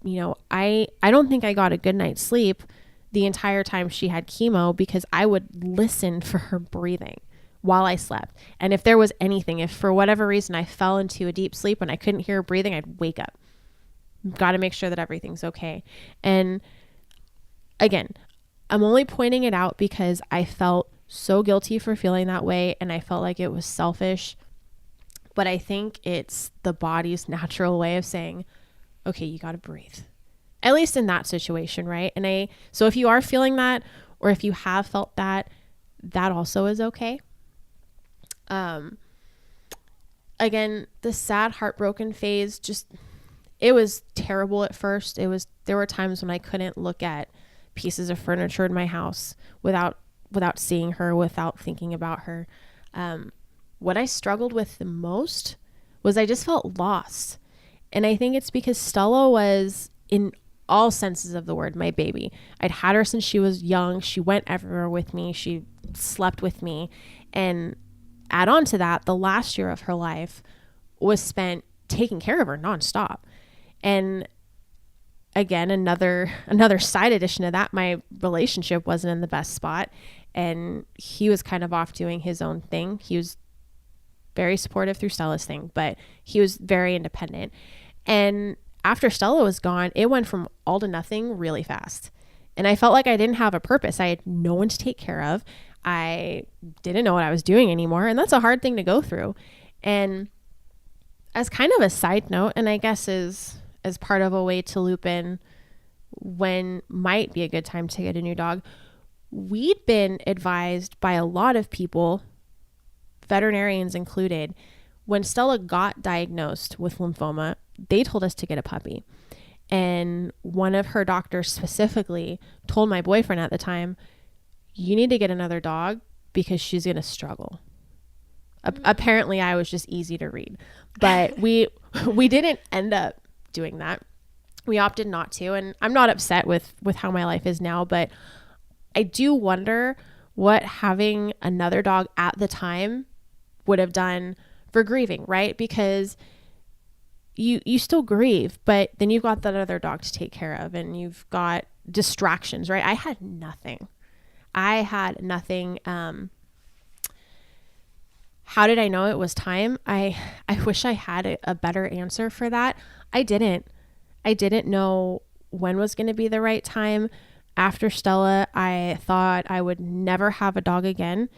You know, I don't think I got a good night's sleep the entire time she had chemo because I would listen for her breathing while I slept. And if there was anything, if for whatever reason I fell into a deep sleep and I couldn't hear her breathing, I'd wake up. Got to make sure that everything's okay. And again, I'm only pointing it out because I felt so guilty for feeling that way, and I felt like it was selfish. But I think it's the body's natural way of saying, okay, you got to breathe. At least in that situation, right? So if you are feeling that, or if you have felt that, that also is okay. Again, the sad, heartbroken phase, it was terrible at first. There were times when I couldn't look at pieces of furniture in my house without seeing her, without thinking about her. What I struggled with the most was I just felt lost. And I think it's because Stella was, in all senses of the word, my baby. I'd had her since she was young. She went everywhere with me. She slept with me. And add on to that, the last year of her life was spent taking care of her nonstop. And again, another side addition to that, my relationship wasn't in the best spot, and he was kind of off doing his own thing. He was very supportive through Stella's thing, but he was very independent. And after Stella was gone, it went from all to nothing really fast. And I felt like I didn't have a purpose. I had no one to take care of. I didn't know what I was doing anymore. And that's a hard thing to go through. And as kind of a side note, and I guess as part of a way to loop in when might be a good time to get a new dog, we'd been advised by a lot of people, veterinarians included, when Stella got diagnosed with lymphoma, they told us to get a puppy. And one of her doctors specifically told my boyfriend at the time, you need to get another dog because she's going to struggle. Apparently I was just easy to read, but we didn't end up doing that. We opted not to, and I'm not upset with how my life is now, but I do wonder what having another dog at the time would have done for grieving, right? Because you still grieve, but then you've got that other dog to take care of, and you've got distractions, right? I had nothing. How did I know it was time? I wish I had a better answer for that. I didn't know when was going to be the right time. After Stella, I thought I would never have a dog again.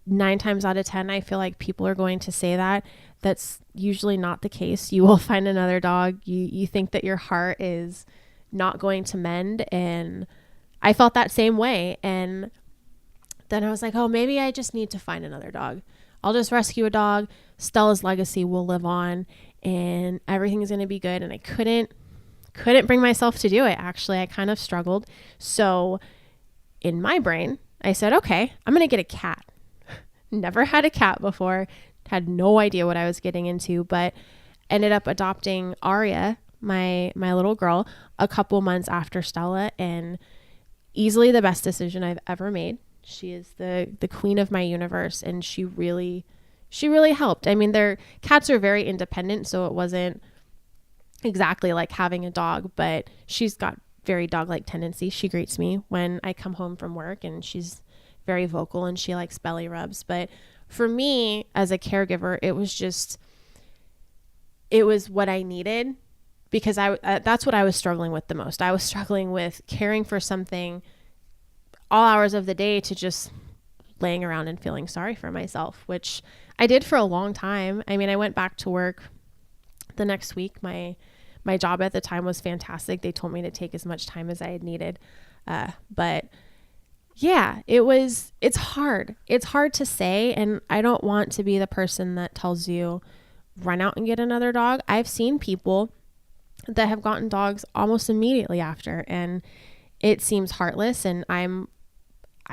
9 times out of 10, I feel like people are going to say that. That's usually not the case. You will find another dog. You think that your heart is not going to mend. And I felt that same way. And then I was like, oh, maybe I just need to find another dog. I'll just rescue a dog. Stella's legacy will live on and everything's going to be good. And I couldn't bring myself to do it. Actually, I kind of struggled. So in my brain, I said, okay, I'm going to get a cat. Never had a cat before, had no idea what I was getting into, but ended up adopting Aria, my little girl, a couple months after Stella, and easily the best decision I've ever made. She is the queen of my universe, and she really helped. I mean, cats are very independent, so it wasn't exactly like having a dog, but she's got very dog-like tendencies. She greets me when I come home from work, and she's very vocal, and she likes belly rubs. But for me as a caregiver, it was what I needed, because that's what I was struggling with the most. I was struggling with caring for something all hours of the day to just laying around and feeling sorry for myself, which I did for a long time. I mean, I went back to work the next week. My job at the time was fantastic. They told me to take as much time as I had needed. But yeah, it's hard. It's hard to say. And I don't want to be the person that tells you, run out and get another dog. I've seen people that have gotten dogs almost immediately after, and it seems heartless. And I'm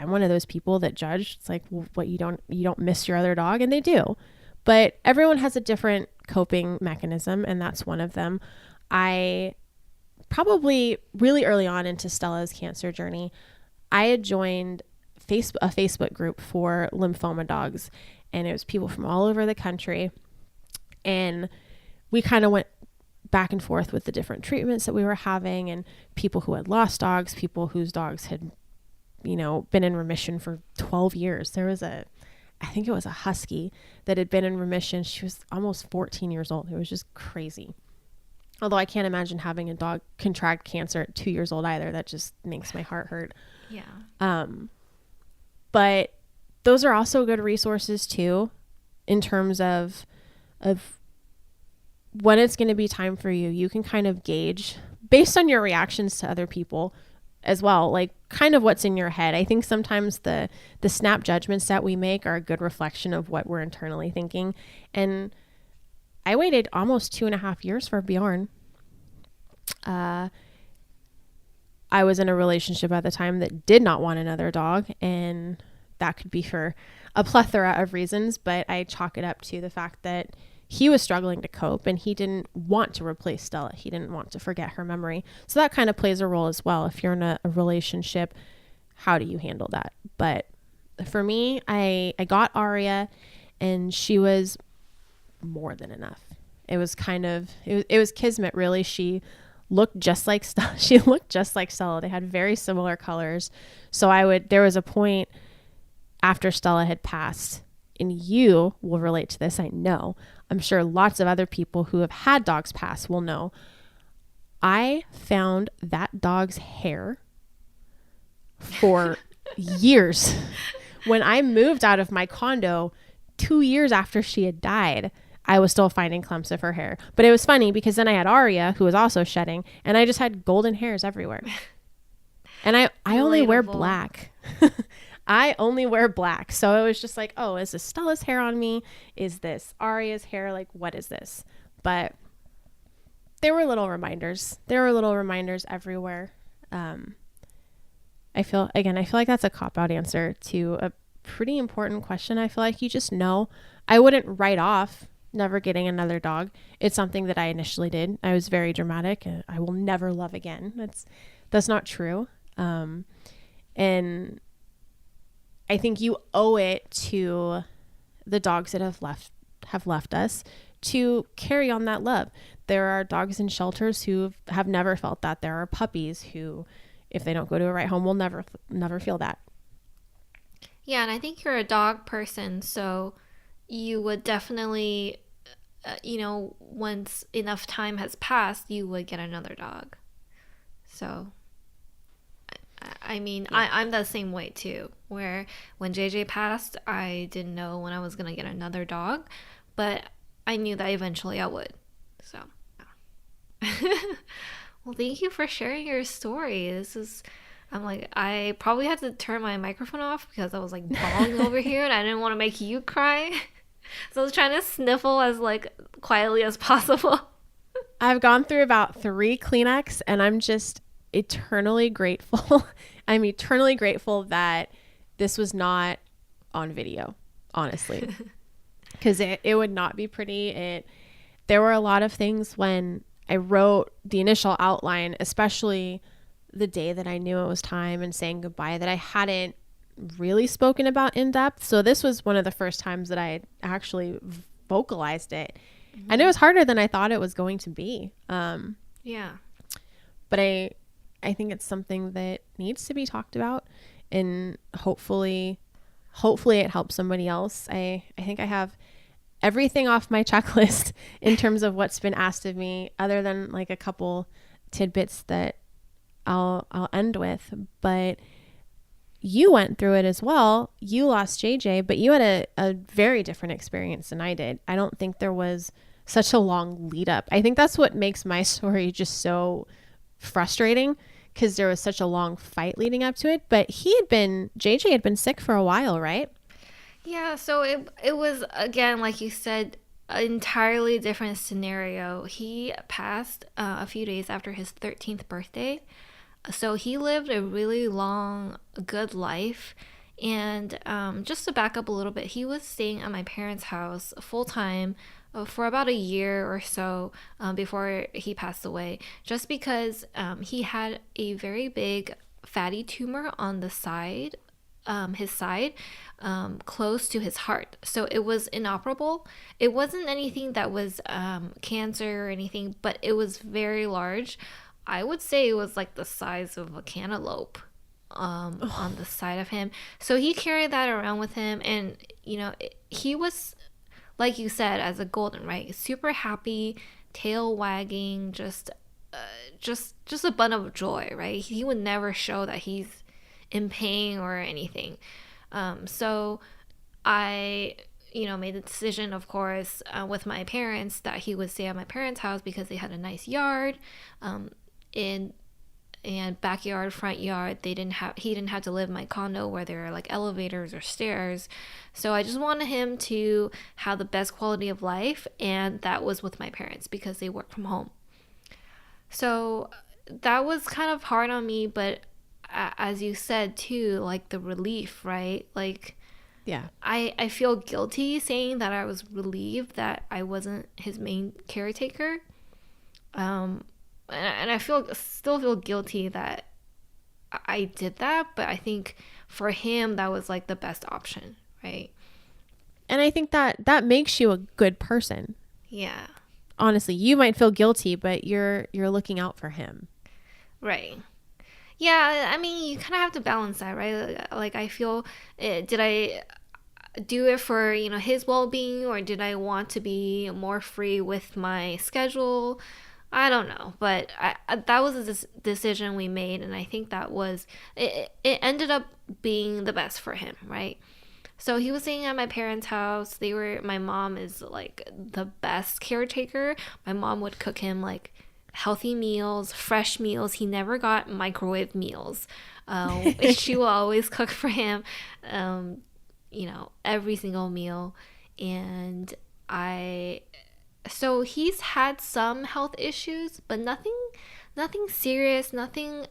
one of those people that judge. It's like, well, what, you don't miss your other dog? And they do. But everyone has a different coping mechanism, and that's one of them. I probably really early on into Stella's cancer journey, I had joined a Facebook group for lymphoma dogs, and it was people from all over the country. And we kind of went back and forth with the different treatments that we were having, and people who had lost dogs, people whose dogs had, been in remission for 12 years. There was I think it was a husky that had been in remission. She was almost 14 years old. It was just crazy. Although I can't imagine having a dog contract cancer at 2 years old either. That just makes my heart hurt. Yeah. But those are also good resources too, in terms of when it's going to be time for you. You can kind of gauge based on your reactions to other people as well, like kind of what's in your head. I think sometimes the snap judgments that we make are a good reflection of what we're internally thinking. And I waited almost 2.5 years for Bjorn. I was in a relationship at the time that did not want another dog, and that could be for a plethora of reasons, but I chalk it up to the fact that he was struggling to cope, and he didn't want to replace Stella. He didn't want to forget her memory. So that kind of plays a role as well. If you're in a relationship, how do you handle that? But for me, I got Aria, and she was more than enough. It was it was kismet, really. She looked just like Stella. She looked just like Stella. They had very similar colors. So there was a point after Stella had passed, and you will relate to this, I know. I'm sure lots of other people who have had dogs pass will know. I found that dog's hair for years. When I moved out of my condo 2 years after she had died, I was still finding clumps of her hair. But it was funny because then I had Aria, who was also shedding, and I just had golden hairs everywhere. And I only wear black. I only wear black. So it was just like, oh, is this Stella's hair on me? Is this Aria's hair? Like, what is this? But there were little reminders. There were little reminders everywhere. I feel like that's a cop-out answer to a pretty important question. I feel like you just know. I wouldn't write off never getting another dog. It's something that I initially did. I was very dramatic. I will never love again. That's not true. And I think you owe it to the dogs that have left us to carry on that love. There are dogs in shelters who have never felt that. There are puppies who, if they don't go to a right home, will never feel that. Yeah, and I think you're a dog person, so you would definitely, once enough time has passed, you would get another dog. So, I mean, yeah. I'm the same way too, where when JJ passed, I didn't know when I was going to get another dog, but I knew that eventually I would. So, yeah. Well, thank you for sharing your story. I probably had to turn my microphone off because I was like bawling over here and I didn't want to make you cry. So I was trying to sniffle as like quietly as possible. I've gone through about 3 Kleenex and I'm just eternally grateful. I'm eternally grateful that this was not on video, honestly, because it would not be pretty. There were a lot of things when I wrote the initial outline, especially the day that I knew it was time and saying goodbye, that I hadn't really spoken about in depth. So this was one of the first times that I had actually vocalized it. And it was harder than I thought it was going to be. Yeah. But I think it's something that needs to be talked about, and hopefully it helps somebody else. I think I have everything off my checklist in terms of what's been asked of me, other than like a couple tidbits that I'll end with. But you went through it as well. You lost JJ, but you had a very different experience than I did. I don't think there was such a long lead up. I think that's what makes my story just so frustrating, because there was such a long fight leading up to it. But JJ had been sick for a while, right? Yeah, so it was, again, like you said, an entirely different scenario. He passed a few days after his 13th birthday. So he lived a really long, good life. And just to back up a little bit, he was staying at my parents' house full time for about a year or so before he passed away, just because he had a very big fatty tumor on the side, his side, close to his heart. So it was inoperable. It wasn't anything that was cancer or anything, but it was very large. I would say it was like the size of a cantaloupe on the side of him. So he carried that around with him, and he was, like you said, as a golden, right? Super happy, tail wagging, just a bun of joy, right? He would never show that he's in pain or anything. So I made the decision, of course, with my parents, that he would stay at my parents' house because they had a nice yard. And backyard, front yard. He didn't have to live in my condo where there are like elevators or stairs. So I just wanted him to have the best quality of life, and that was with my parents because they work from home. So that was kind of hard on me, but as you said too, like the relief, right? Like, yeah, I feel guilty saying that I was relieved that I wasn't his main caretaker. And I still feel guilty that I did that, but I think for him that was like the best option, right? and I think that makes you a good person. Yeah. Honestly, you might feel guilty, but you're looking out for him. Right. Yeah, I mean, you kind of have to balance that, right? Like I feel, did I do it for, his well-being, or did I want to be more free with my schedule? I don't know, but that was a decision we made, and I think that was it ended up being the best for him, right? So he was staying at my parents' house. My mom is like the best caretaker. My mom would cook him like healthy meals, fresh meals. He never got microwave meals. She will always cook for him, every single meal. And so he's had some health issues, but nothing serious, nothing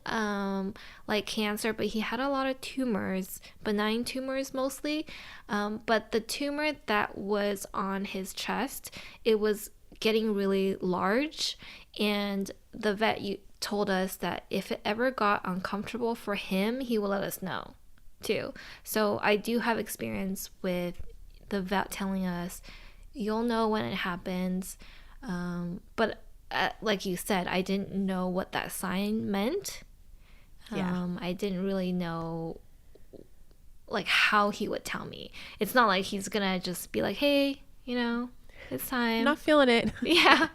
like cancer, but he had a lot of tumors, benign tumors mostly. But the tumor that was on his chest, it was getting really large, and the vet told us that if it ever got uncomfortable for him, he will let us know too. So I do have experience with the vet telling us, you'll know when it happens. But like you said, I didn't know what that sign meant. I didn't really know like how he would tell me. It's not like he's gonna just be like, hey, it's time. Not feeling it. Yeah.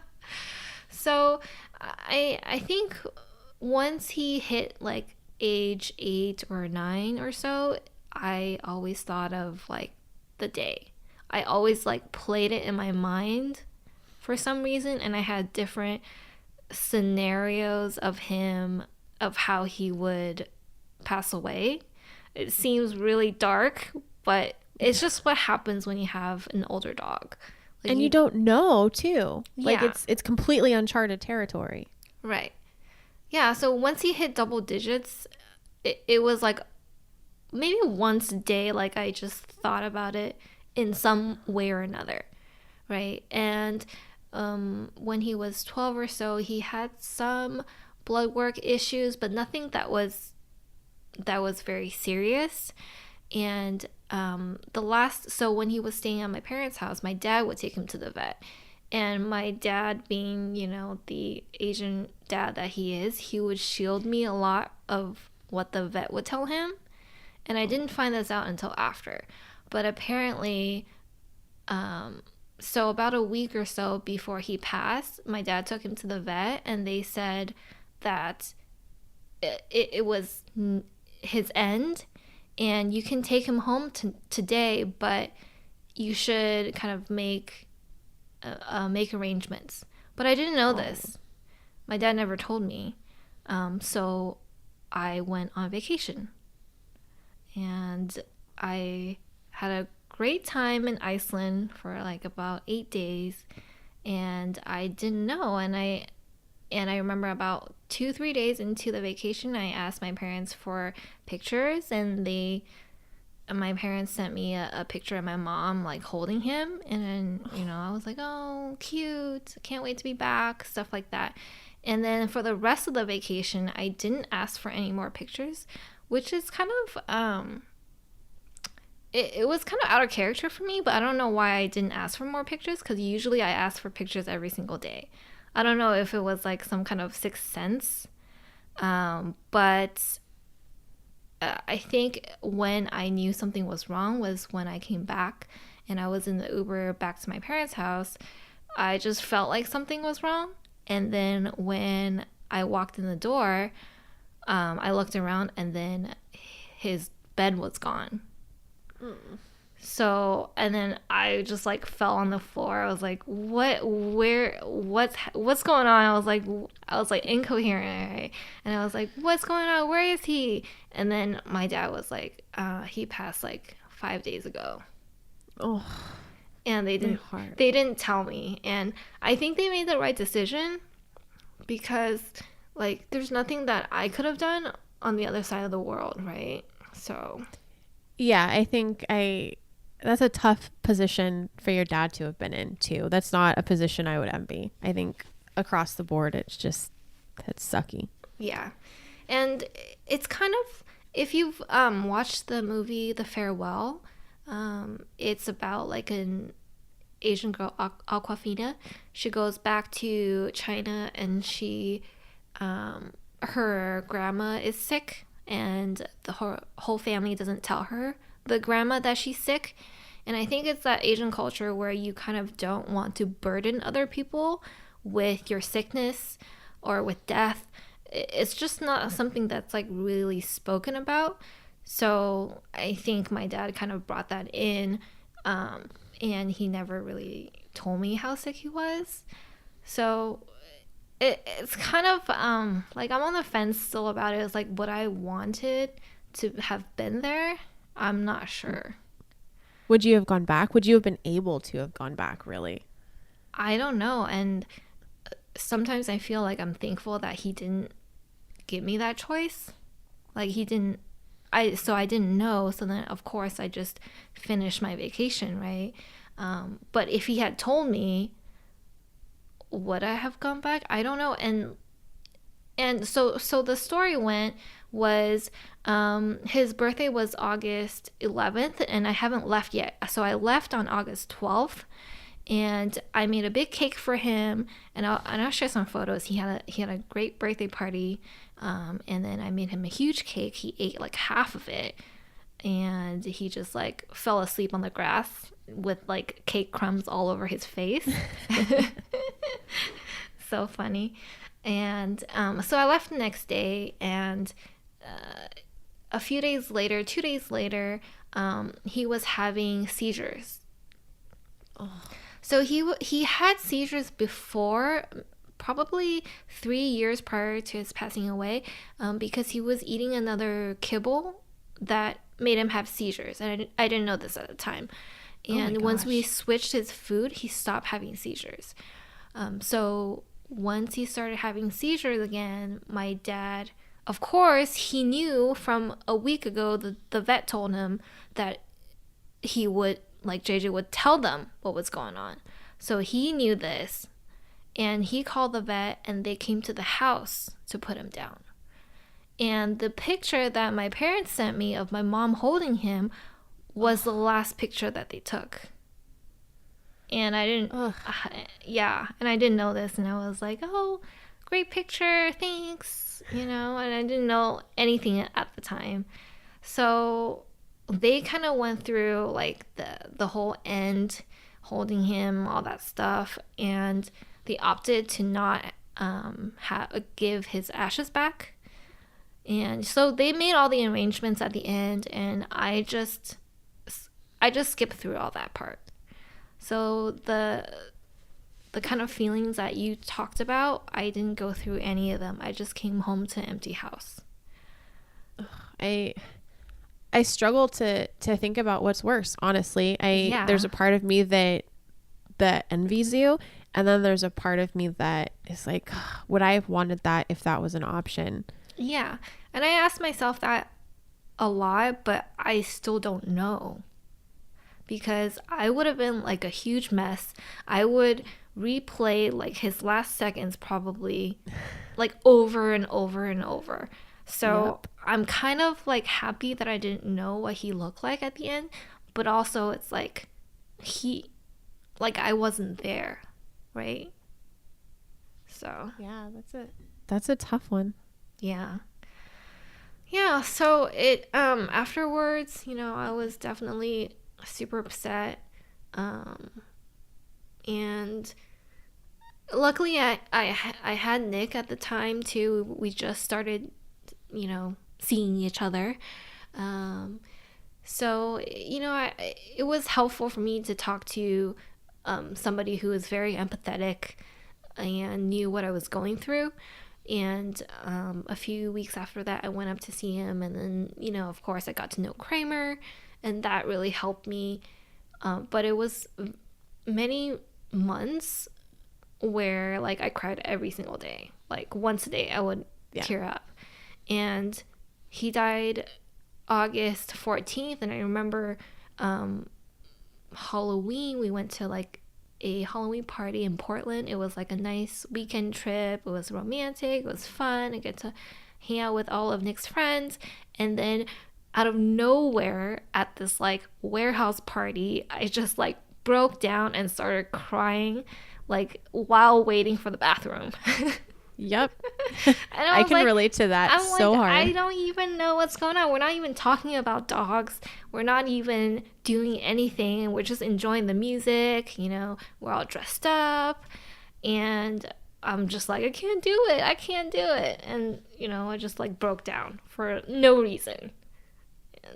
So I think once he hit like age 8 or 9 or so, I always thought of like the day. I always like played it in my mind for some reason, and I had different scenarios of how he would pass away. It seems really dark, but it's just what happens when you have an older dog. Like, and you don't know too. Like Yeah. it's completely uncharted territory. Right. Yeah, so once he hit double digits, it was like maybe once a day, like I just thought about it in some way or another, right? And when he was 12 or so, he had some blood work issues, but nothing that was very serious. And so when he was staying at my parents' house, my dad would take him to the vet, And my dad, being, the Asian dad that he is, he would shield me a lot of what the vet would tell him. And I didn't find this out until after. But apparently, so about a week or so before he passed, my dad took him to the vet, and they said that it was his end, and you can take him home today, but you should kind of make arrangements. But I didn't know this. My dad never told me. So I went on vacation, and I had a great time in Iceland for like about 8 days, and I didn't know. And I remember about 2-3 days into the vacation, I asked my parents for pictures, and my parents sent me a picture of my mom like holding him, and I was like, oh, cute, can't wait to be back, stuff like that. And then for the rest of the vacation, I didn't ask for any more pictures, which is kind of it was kind of out of character for me, but I don't know why I didn't ask for more pictures, because usually I ask for pictures every single day. I don't know if it was like some kind of sixth sense, but I think when I knew something was wrong was when I came back and I was in the Uber back to my parents' house. I just felt like something was wrong. And then when I walked in the door, I looked around, and then his bed was gone. So, and then I just like fell on the floor. I was like, what's going on? I was like incoherent, right? And I was like, what's going on? Where is he? And then my dad was like, he passed like 5 days ago. Oh, and they didn't tell me. And I think they made the right decision, because like there's nothing that I could have done on the other side of the world, right? So yeah, I think that's a tough position for your dad to have been in too. That's not a position I would envy. I think across the board, it's sucky. Yeah. And it's kind of, if you've watched the movie The Farewell, it's about like an Asian girl, Aquafina. She goes back to China, and her grandma is sick, and the whole family doesn't tell the grandma that she's sick. And I think it's that Asian culture where you kind of don't want to burden other people with your sickness or with death. It's just not something that's like really spoken about. So I think my dad kind of brought that in, and he never really told me how sick he was. So it's kind of like I'm on the fence still about it. It's like what I wanted to have been there. I'm not sure. Would you have gone back? Would you have been able to have gone back, really? I don't know. And sometimes I feel like I'm thankful that he didn't give me that choice. Like I didn't know. So then, of course, I just finished my vacation, right? But if he had told me, would I have gone back? I don't know. And so the story was his birthday was August 11th, and I haven't left yet. So I left on August 12th, and I made a big cake for him, and I'll share some photos. He had a great birthday party, and then I made him a huge cake. He ate like half of it, and he just like fell asleep on the grass with like cake crumbs all over his face. So funny. And so I left the next day, and a few days later, 2 days later, he was having seizures. Oh. So he had seizures before, probably 3 years prior to his passing away, because he was eating another kibble that made him have seizures. And I didn't know this at the time. And once we switched his food, he stopped having seizures. So once he started having seizures again, my dad, of course, he knew from a week ago that the vet told him that he would, like JJ would tell them what was going on. So he knew this, and he called the vet, and they came to the house to put him down. And the picture that my parents sent me of my mom holding him was the last picture that they took. And I didn't, Ugh. yeah, and I didn't know this, and I was like, oh, great picture, thanks, you know, and I didn't know anything at the time. So they kind of went through like the whole end, holding him, all that stuff, and they opted to not give his ashes back. And so they made all the arrangements at the end, and I just skipped through all that part. So the kind of feelings that you talked about, I didn't go through any of them. I just came home to an empty house. I struggle to think about what's worse, honestly. Yeah. There's a part of me that envies you, and then there's a part of me that is like, would I have wanted that if that was an option? Yeah. And I asked myself that a lot, but I still don't know. Because I would have been like a huge mess. I would replay like his last seconds probably like over and over and over. So Yep. I'm kind of like happy that I didn't know what he looked like at the end, but also it's like he like I wasn't there, right? So, Yeah, that's a tough one. yeah. Yeah, so it afterwards, you know, I was definitely super upset. Um and luckily I had Nick at the time too. We just started, you know, seeing each other. Um so, you know, it was helpful for me to talk to somebody who was very empathetic and knew what I was going through. And a few weeks after that, I went up to see him. And then, you know, of course, I got to know Kramer, and that really helped me. But it was many months where, like, I cried every single day. Like, once a day, I would tear up. And he died August 14th. And I remember Halloween, we went to, like, a Halloween party in Portland. It was like a nice weekend trip. It was romantic. It was fun. I get to hang out with all of Nick's friends. And then out of nowhere at this like warehouse party, I just like broke down and started crying like while waiting for the bathroom. Yep. And I can like, relate to that I'm so like, hard. I don't even know what's going on. We're not even talking about dogs. We're not even doing anything. We're just enjoying the music. You know, we're all dressed up. And I'm just like, I can't do it. I can't do it. And, you know, I just like broke down for no reason.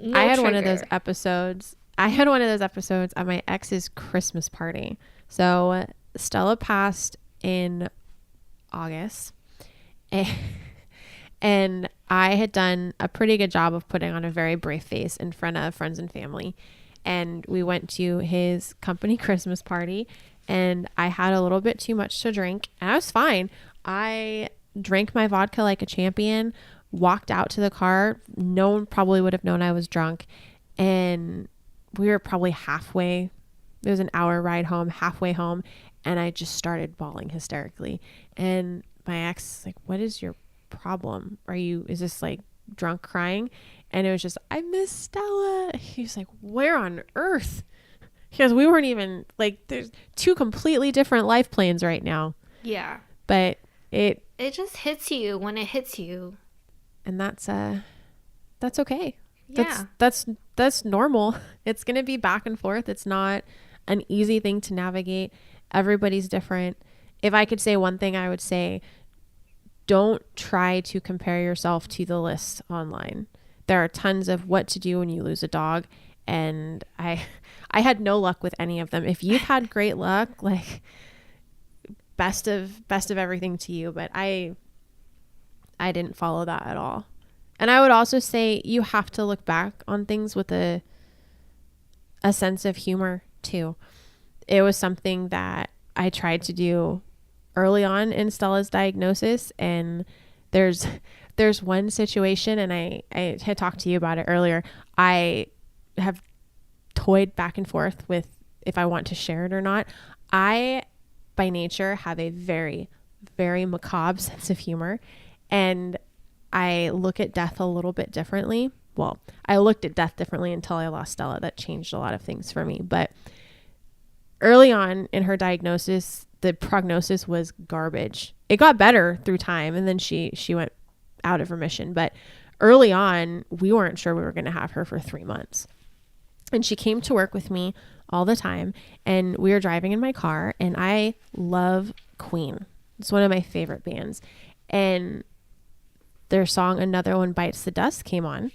No I had trigger. one of those episodes. I had one of those episodes at my ex's Christmas party. So Stella passed in August, and I had done a pretty good job of putting on a very brave face in front of friends and family. And we went to his company Christmas party, and I had a little bit too much to drink, and I was fine. I drank my vodka like a champion, walked out to the car. No one probably would have known I was drunk. And we were probably halfway. It was an hour ride home, halfway home. And I just started bawling hysterically. And my ex was like, what is your problem? Is this like drunk crying? And it was just, I miss Stella. He was like, where on earth? Because we weren't even like, there's two completely different life plans right now. Yeah. But it just hits you when it hits you. And that's okay. Yeah. That's normal. It's going to be back and forth. It's not an easy thing to navigate. Everybody's different. If I could say one thing, I would say, don't try to compare yourself to the list online. There are tons of what to do when you lose a dog. And I had no luck with any of them. If you've had great luck, like best of everything to you. But I didn't follow that at all. And I would also say you have to look back on things with a sense of humor too. It was something that I tried to do early on in Stella's diagnosis. And there's one situation, and I had talked to you about it earlier. I have toyed back and forth with if I want to share it or not. I, by nature, have a very, very macabre sense of humor. And I look at death a little bit differently. Well, I looked at death differently until I lost Stella. That changed a lot of things for me. But early on in her diagnosis, the prognosis was garbage. It got better through time, and then she went out of remission. But early on, we weren't sure we were going to have her for 3 months. And she came to work with me all the time, and we were driving in my car, and I love Queen. It's one of my favorite bands. And their song Another One Bites the Dust came on,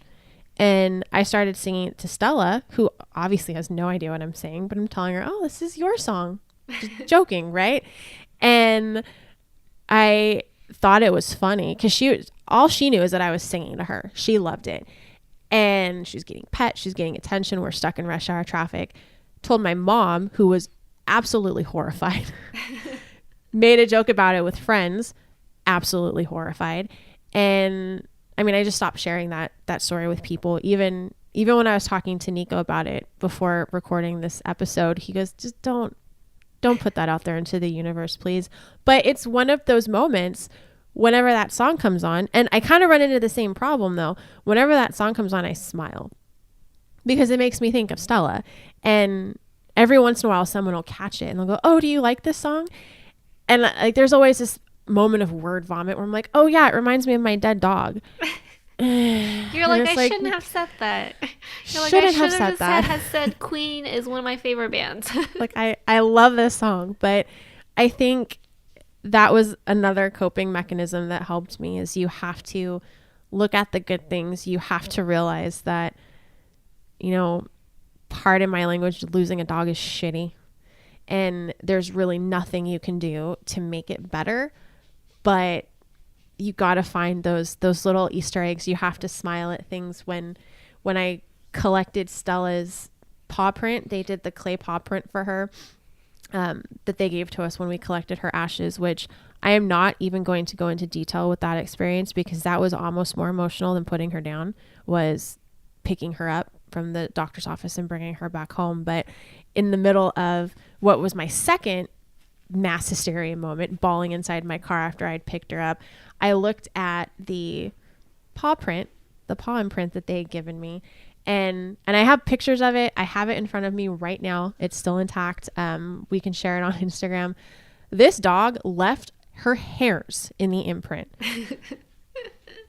and I started singing it to Stella, who obviously has no idea what I'm saying, but I'm telling her, oh, this is your song. Just joking, right? And I thought it was funny because all she knew is that I was singing to her. She loved it. And she's getting pet. She's getting attention. We're stuck in rush hour traffic. Told my mom, who was absolutely horrified, made a joke about it with friends, absolutely horrified. And I mean, I just stopped sharing that story with people. Even when I was talking to Nico about it before recording this episode, he goes, just don't put that out there into the universe, please. But it's one of those moments whenever that song comes on, and I kind of run into the same problem though. Whenever that song comes on, I smile because it makes me think of Stella. And every once in a while, someone will catch it and they'll go, oh, do you like this song? And like, there's always this moment of word vomit where I'm like, oh yeah, it reminds me of my dead dog. You're like, I shouldn't have said that. You're like, I should have just said Queen is one of my favorite bands. Like, I love this song, but I think that was another coping mechanism that helped me is you have to look at the good things. You have to realize that, pardon my language, losing a dog is shitty. And there's really nothing you can do to make it better. But you got to find those little Easter eggs. You have to smile at things. When I collected Stella's paw print, they did the clay paw print for her that they gave to us when we collected her ashes, which I am not even going to go into detail with that experience because that was almost more emotional than putting her down, was picking her up from the doctor's office and bringing her back home. But in the middle of what was my second mass hysteria moment, bawling inside my car after I'd picked her up, I looked at the paw imprint that they had given me, and I have pictures of it. I have it in front of me right now. It's still intact. We can share it on Instagram. This dog left her hairs in the imprint.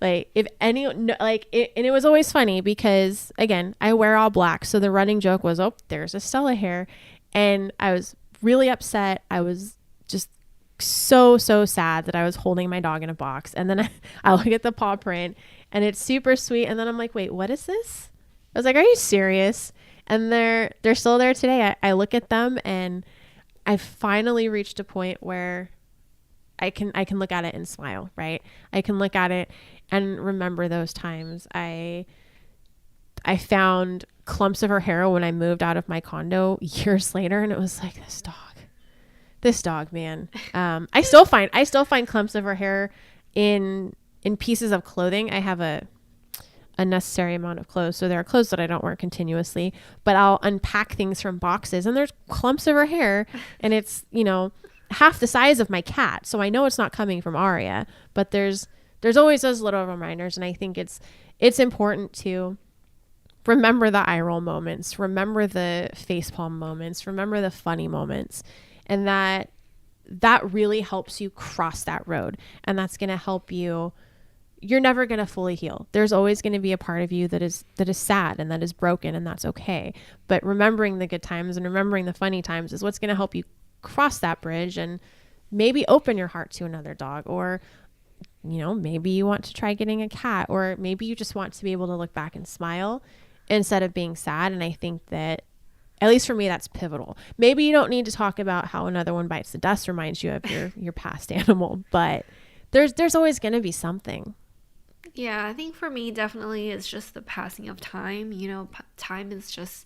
Like, if any, like, and it was always funny because, again, I wear all black. So the running joke was, oh, there's a Stella hair. And I was really upset. I was just so sad that I was holding my dog in a box. And then I look at the paw print and it's super sweet. And then I'm like, wait, what is this? I was like, are you serious? And they're still there today. I look at them and I finally reached a point where I can look at it and smile, right? I can look at it and remember those times. I found clumps of her hair when I moved out of my condo years later, and it was like, this dog, man. I still find clumps of her hair in pieces of clothing. I have a necessary amount of clothes, so there are clothes that I don't wear continuously, but I'll unpack things from boxes and there's clumps of her hair, and it's half the size of my cat, so I know it's not coming from Aria, but there's always those little reminders. And I think it's important to remember the eye roll moments, remember the facepalm moments, remember the funny moments, and that really helps you cross that road. And that's going to help you. You're never going to fully heal. There's always going to be a part of you that is sad and that is broken, and that's okay. But remembering the good times and remembering the funny times is what's going to help you cross that bridge and maybe open your heart to another dog, or maybe you want to try getting a cat, or maybe you just want to be able to look back and smile instead of being sad. And I think that, at least for me, that's pivotal. Maybe you don't need to talk about how Another One Bites the Dust reminds you of your past animal, but there's always going to be something. Yeah, I think for me, definitely it's just the passing of time. Time is just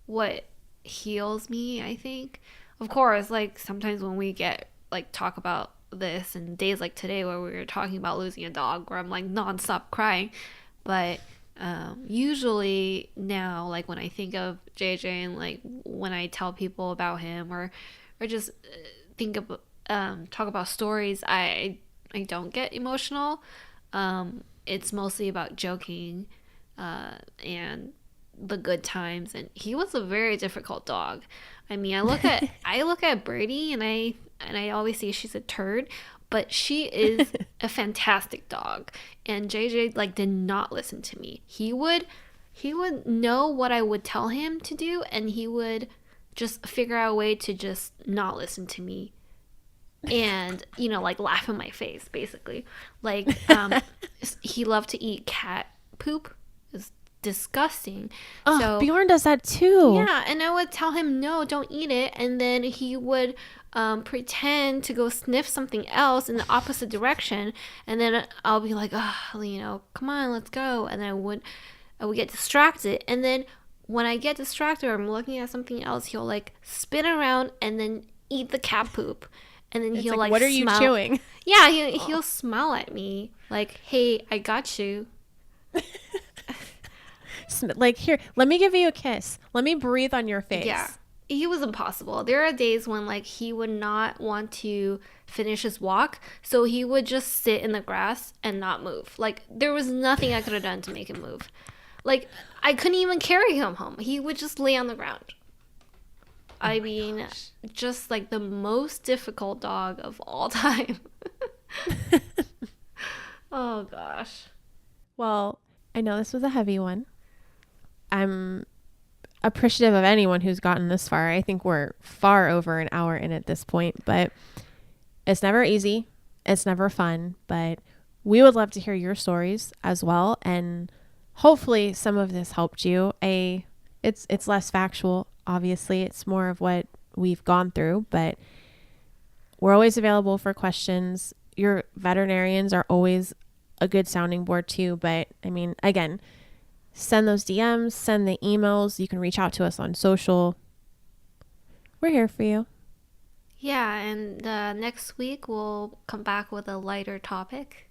what heals me, I think. Of course, like, sometimes when we talk about this and days like today where we were talking about losing a dog, where I'm like nonstop crying, but usually now, like, when I think of JJ and like when I tell people about him or just think of talk about stories, I don't get emotional. It's mostly about joking and the good times, and he was a very difficult dog. I mean, I look at Birdie, and I always say she's a turd, but she is a fantastic dog. And JJ like did not listen to me. He would know what I would tell him to do, and he would just figure out a way to just not listen to me. And like laugh in my face, basically. Like he loved to eat cat poop. It's disgusting. Oh, So Bjorn does that too. yeah, and I would tell him no, don't eat it, and then he would pretend to go sniff something else in the opposite direction, and then I'll be like, oh, come on, let's go, and I would get distracted, and then when I get distracted or I'm looking at something else, he'll like spin around and then eat the cat poop. And then he'll like what are you chewing? Yeah, he'll smile at me like, "Hey, I got you." Like, here, let me give you a kiss. Let me breathe on your face. Yeah, he was impossible. There are days when like he would not want to finish his walk, so he would just sit in the grass and not move. Like there was nothing I could have done to make him move. Like I couldn't even carry him home. He would just lay on the ground. I mean, just like the most difficult dog of all time. Oh, gosh. Well, I know this was a heavy one. I'm appreciative of anyone who's gotten this far. I think we're far over an hour in at this point, but it's never easy. It's never fun, but we would love to hear your stories as well. And hopefully some of this helped you. It's less factual. Obviously, it's more of what we've gone through, but we're always available for questions. Your veterinarians are always a good sounding board too. But I mean, again, send those DMs, send the emails. You can reach out to us on social. We're here for you. Yeah, and next week we'll come back with a lighter topic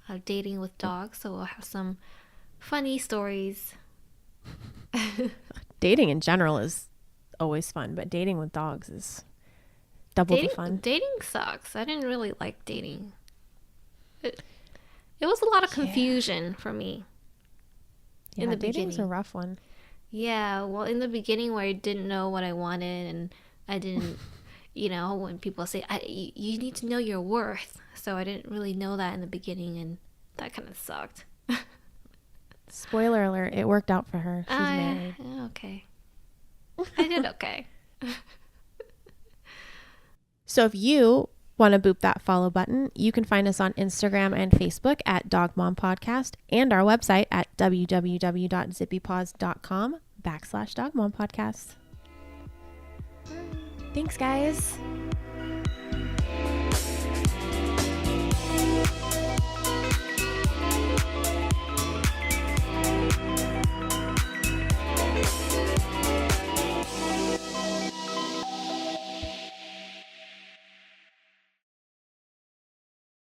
of dating with dogs. So we'll have some funny stories. Dating in general is always fun, but dating with dogs is double the fun. Dating sucks. I didn't really like dating. It was a lot of confusion for me. Yeah, in the dating's beginning. a rough one. Yeah, well, in the beginning where I didn't know what I wanted, and I didn't, when people say, you need to know your worth. So I didn't really know that in the beginning, and that kind of sucked. Spoiler alert, it worked out for her. She's married. Okay. I did okay. So if you want to boop that follow button, you can find us on Instagram and Facebook at Dog Mom Podcast and our website at www.zippypaws.com/Dog Mom Podcast. Thanks, guys.